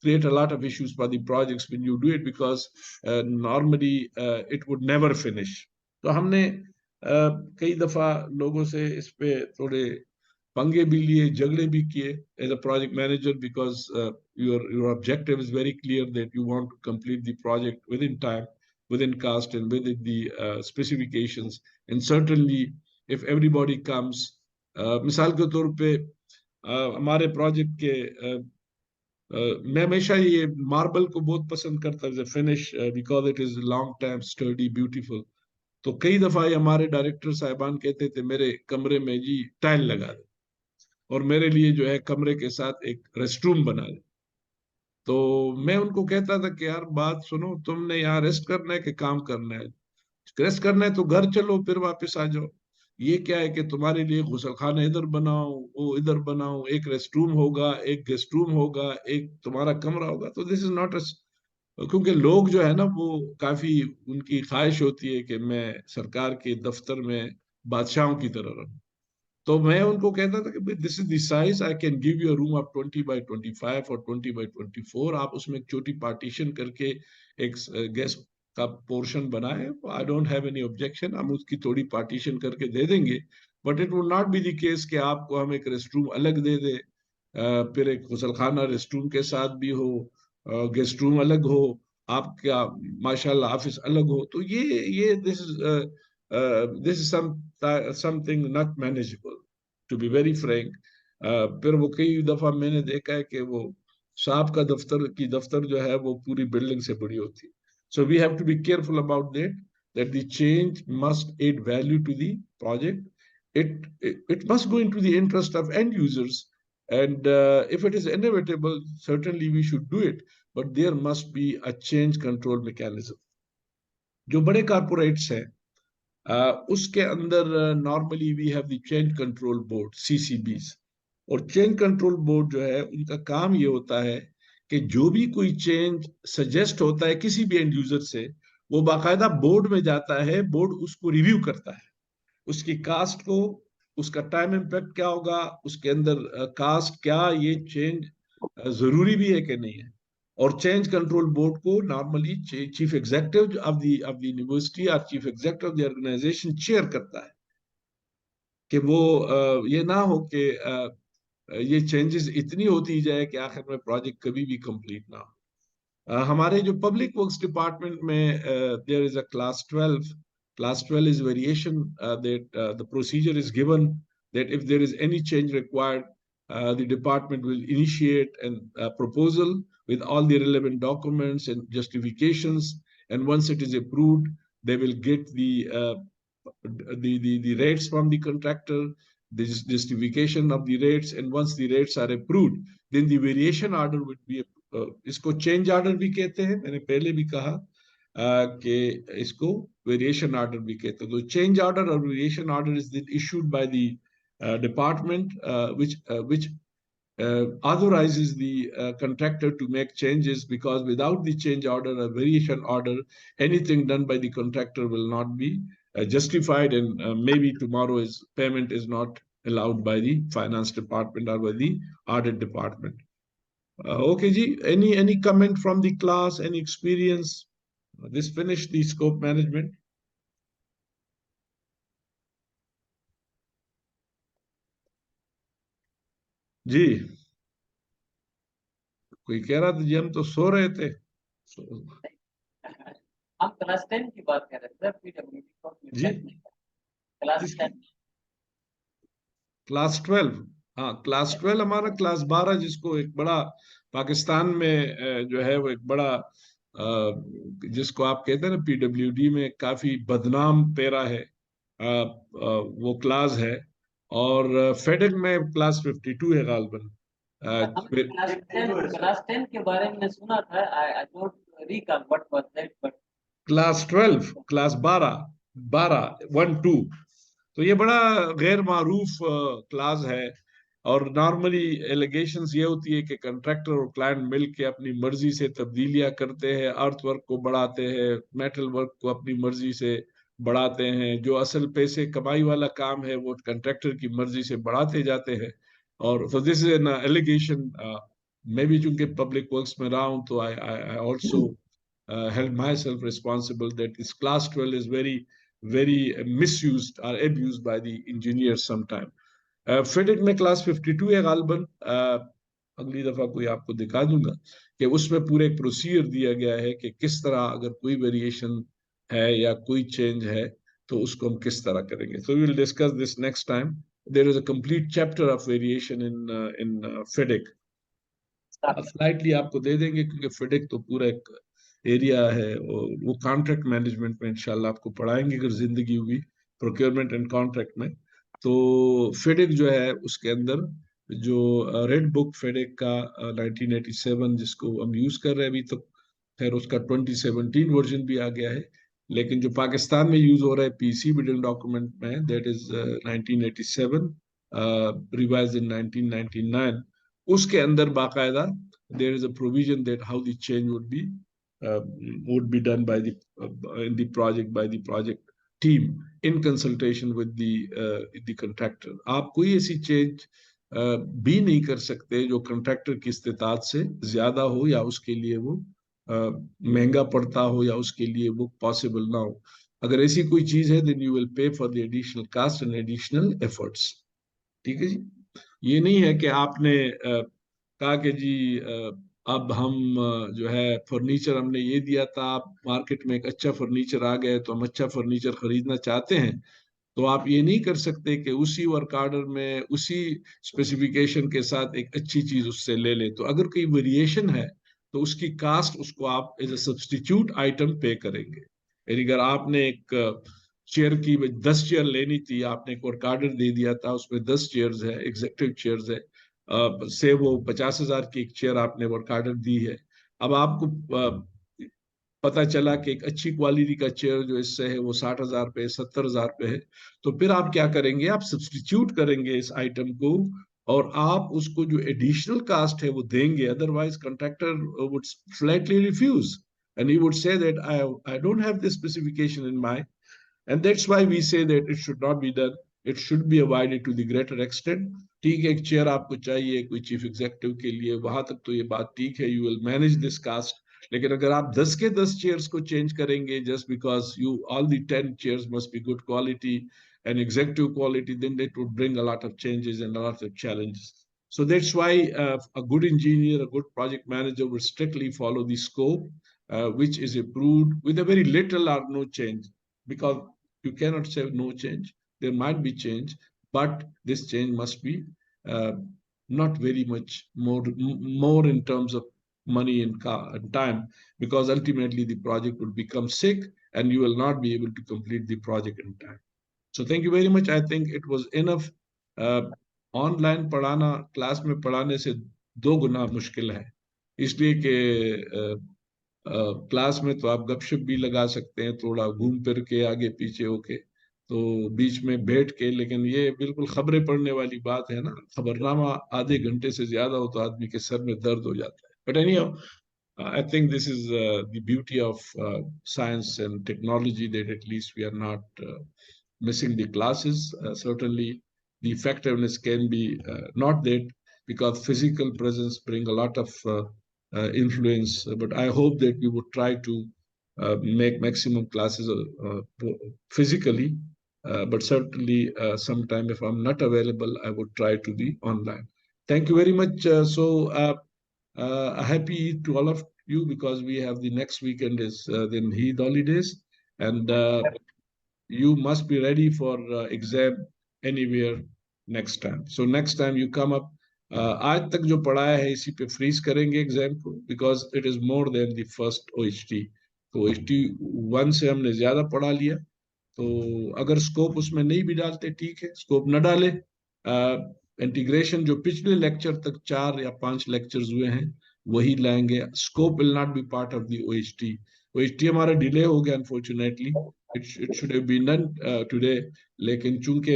A: create a lot of issues for the projects when you do it, because normally it would never finish. तो हमने कई दफा लोगों से इस पे थोड़े पंगे भी लिए, झगड़े भी किए as a project manager, because your objective is very clear that you want to complete the project within time, within cost, and within the specifications. And certainly if everybody comes, मिसाल के तौर पे हमारे प्रोजेक्ट के मैं हमेशा ये marble को बहुत पसंद करता हूँ finish, because it is long time study beautiful. तो कई दफा ये हमारे डायरेक्टर साहिबान कहते थे मेरे कमरे में जी टाइल लगा दे और मेरे लिए जो है कमरे के साथ एक रेस्टरूम बना दे. तो मैं उनको कहता था कि यार बात सुनो, तुमने यहाँ रेस्ट करना है कि काम करना है? रेस्ट करना है तो घर चलो, फिर वापस आ जाओ. ये क्या है कि तुम्हारे लिए गुसल खाना इधर बनाओ, वो इधर बनाओ, एक रेस्ट रूम होगा, एक गेस्ट रूम होगा, एक तुम्हारा कमरा होगा. तो दिस इज नॉट, क्योंकि लोग जो है ना वो काफी उनकी ख्वाहिश होती है कि मैं सरकार के दफ्तर में बादशाहों की तरह रहूं. तो मैं उनको कहता था कि this is the size, I can give you a room of 20 by 25 और 20 by 24. आप उसमें एक छोटी पार्टीशन करके एक गेस्ट का पोर्शन बनाए, आई डोंट हैव एनी ऑब्जेक्शन. हम उसकी थोड़ी पार्टीशन करके दे देंगे, but it would not be the case कि आपको हम एक रेस्ट रूम अलग दे दे, फिर एक गुसलखाना रेस्ट रूम के साथ भी हो, गेस्ट रूम अलग हो, आपका माशाल्लाह ऑफिस अलग हो, तो ये this is something not manageable, to be very frank. फिर वो कई दफा मैंने देखा है कि वो साहब का दफ्तर जो है वो पूरी बिल्डिंग से बड़ी होती है। So we have to be careful about that the change must add value to the project. It must go into the interest of end users, and if it is inevitable, certainly we should do it. But there must be a change control mechanism. जो बड़े corporates हैं, उसके अंदर normally we have the change control board, CCBs। और change control board जो है उनका काम ये होता है कि जो भी कोई चेंज सजेस्ट होता है किसी भी एंड यूजर से, वो बाकायदा बोर्ड में जाता है, बोर्ड उसको रिव्यू करता है, उसकी कास्ट को, उसका टाइम इम्पैक्ट क्या होगा, उसके अंदर कास्ट क्या, ये चेंज जरूरी भी है कि नहीं है। और चेंज कंट्रोल बोर्ड को normally chief executive of the university और chief executive of the organisation chair करता है, कि वो ये ना हो कि ये चेंजेस इतनी होती जाए कि आखिर में प्रोजेक्ट कभी भी कंप्लीट ना हो। हमारे जो पब्लिक वर्क्स डिपार्टमेंट में there is a class 12 is variation that the procedure is given that if there is any change required, the department will initiate a proposal with all the relevant documents and justifications, and once it is approved, they will get the rates from the contractor, the justification of the rates, and once the rates are approved, then the variation order would be, इसको change order भी कहते हैं, मैंने पहले भी कहा कि इसको वेरिएशन ऑर्डर भी कहते हैं। तो चेंज ऑर्डर और variation order is issued by the department which authorizes the contractor to make changes, because without the change order or variation order, anything done by the contractor will not be justified, and maybe tomorrow payment is not allowed by the finance department or by the audit department. Okay, ji. Any comment from the class? Any experience? This finished the scope management. जी, कोई कह रहा था जी हम तो सो रहे थे।
B: हम class 10 की बात कर रहे थे, PWD
A: जी,
B: क्लास 10,
A: क्लास 12। हाँ, क्लास 12 हमारा क्लास 12, जिसको एक बड़ा पाकिस्तान में जो है वो एक बड़ा जिसको आप कहते हैं ना PWD में काफी बदनाम पैरा है, वो क्लास है। और फेडेक में क्लास 52 है गालबन।
B: हमने क्लास 10 के बारे में सुना था। I don't recall what was that, but
A: class 12, class 12 1 2, तो ये बड़ा गैर मारूफ क्लास है। और नॉर्मली एलिगेशंस ये होती है कि कंट्रैक्टर और क्लाइंट मिल के अपनी मर्जी से तब्दीलियां करते हैं, अर्थ वर्क को बढ़ाते हैं, मेटल वर्क को अपनी मर्जी से बढ़ाते हैं, जो असल पैसे कमाई वाला काम है वो कंट्रैक्टर की मर्जी से बढ़ाते जाते हैं। और so this is an allegation, मैं भी चूंकि पब्लिक वर्क्स में रहा हूं, तो I also held myself responsible that this class 12 is very misused or abused by the engineers sometime. फेडिक में क्लास 52 है गालबन। अगली दफा कोई आपको दिखा दूंगा कि उसमें पूरे प्रोसीजर दिया गया है कि किस तरह अगर कोई वेरिएशन है या कोई चेंज है तो उसको हम किस तरह करेंगे। So we will discuss this next time. There is a complete chapter of variation in फेडिक। स्लाइटली आपको दे देंगे क्योंकि फेडिक तो पूरा एक एरिया है, और वो कॉन्ट्रैक्ट मैनेजमेंट में इंशाल्लाह आपको पढ़ाएंगे अगर जिंदगी हुई, प्रोक्योरमेंट एंड कॉन्ट्रैक्ट में। तो फेडिक जो है उसके अंदर जो रेड बुक फेडिक का 1987 जिसको हम यूज कर रहे हैं अभी तक, खैर उसका 2017 वर्जन भी आ गया है, लेकिन जो पाकिस्तान में यूज हो रहा है पीसी बिल्डिंग डॉक्यूमेंट में, दैट इज 1987 रिवाइज्ड इन 1999। उसके अंदर बाकायदा there is a provision that how the change would be done by the in the project by the project team in consultation with the contractor। आप कोई ऐसी change भी नहीं कर सकते जो कंट्रैक्टर की इस्तेताद से ज्यादा हो, या उसके लिए वो महंगा पड़ता हो, या उसके लिए वो पॉसिबल ना हो। अगर ऐसी कोई चीज है then you will pay for the additional cost and additional efforts. ठीक है जी. ये नहीं है कि आपने कहा कि जी अब हम जो है फर्नीचर हमने ये दिया था, आप मार्केट में एक अच्छा फर्नीचर आ गया तो हम अच्छा फर्नीचर खरीदना चाहते हैं, तो आप ये नहीं कर सकते कि उसी वर्क ऑर्डर में उसी स्पेसिफिकेशन के साथ एक अच्छी चीज उससे ले लें. तो अगर कोई वेरिएशन है तो उसकी कास्ट उसको आप एज ए सब्सटीट्यूट आइटम पे करेंगे. यानी अगर आपने एक चेयर की 10 चेयर लेनी थी, आपने एक वर्क ऑर्डर दे दिया था, उसमें 10 चेयर्स है, एग्जेक्टिव चेयर्स है, से वो 50,000 की एक चेयर आपने वर्क ऑर्डर दी है. अब आपको पता चला कि एक अच्छी क्वालिटी का चेयर जो इससे है वो 60,000 पे 70,000 पे है, तो फिर आप क्या करेंगे, आप सब्सटीट्यूट करेंगे इस आइटम को और आप उसको जो एडिशनल कास्ट है वो देंगे. Otherwise contractor would flatly refuse and he would say that I don't have this specification in my. And that's why we say that it should not be done. It should be avoided to the greater extent. ठीक है, एक chair आपको चाहिए कोई chief executive के लिए, वहां तक तो ये बात ठीक है, you will manage this cost. लेकिन अगर आप 10 के 10 चेयर्स को चेंज करेंगे just because you all the 10 chairs must be good quality and executive quality, then it would bring a lot of changes and a lot of challenges. So that's why a good engineer, a good project manager will strictly follow the scope which is approved with a very little or no change, because you cannot say no change. There might be change, but this change must be uh, not very much more in terms of money and time, because ultimately the project will become sick and you will not be able to complete the project in time. So thank you very much. I think it was enough. Online पढ़ाना class में पढ़ाने से 2 गुना मुश्किल है, इसलिए कि class में तो आप गपशप भी लगा सकते हैं, थोड़ा घूम फिर के आगे पीछे होके, तो बीच में बैठ के, लेकिन ये बिल्कुल खबरें पढ़ने वाली बात है ना, खबरनामा आधे घंटे से ज्यादा हो तो आदमी के सर में दर्द हो जाता है. But any I think this is the beauty of science and technology, that at least we are not missing the classes. Certainly, the effectiveness can be not that, because physical presence bring a lot of influence. But I hope that we would try to make maximum classes physically. But certainly, sometime if I'm not available, I would try to be online. Thank you very much. A happy Eid to all of you, because we have the next weekend is then Eid holidays, and you must be ready for exam anywhere next time. So next time you come up, आज तक जो पढ़ाया है इसी पे freeze करेंगे exam को, because it is more than the first OHT. तो OHT 1 से हमने ज्यादा पढ़ा लिया, तो अगर स्कोप उसमें नहीं भी डालते ठीक है, स्कोप न डाले. इंटीग्रेशन जो पिछले लेक्चर तक 4 या 5 लेक्चर्स हुए हैं वही लाएंगे. Scope will not be part of the OHT. OHT हमारा डिले हो गया unfortunately, it should have been done today, लेकिन चूंकि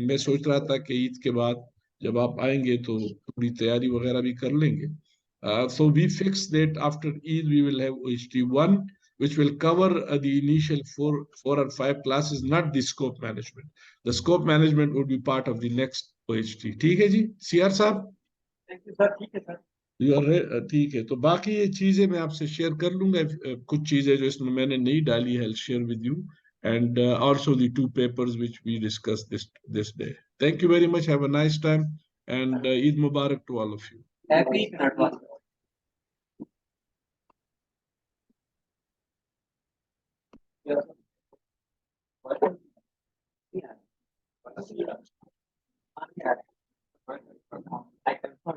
A: मैं सोच रहा था कि ईद के बाद जब आप आएंगे तो थोड़ी तैयारी वगैरह भी कर लेंगे. So we fixed that after Eid we will have OHT 1, which will cover the initial 4 or 5 classes, not the scope management. The scope management would be part of the next OHT. ठीक है जी, CR साहब.
B: Thank you sir. ठीक है sir.
A: ठीक है, तो बाकी ये चीजें मैं आपसे शेयर कर लूंगा. कुछ चीजें जो इसमें मैंने नहीं डाली है, share with you, and also the 2 papers which we discussed this day. Thank you very much. Have a nice time, and Eid Mubarak to all of you.
B: Happy Eid in advance. Yes, sir. Yeah. Yeah. I confirm.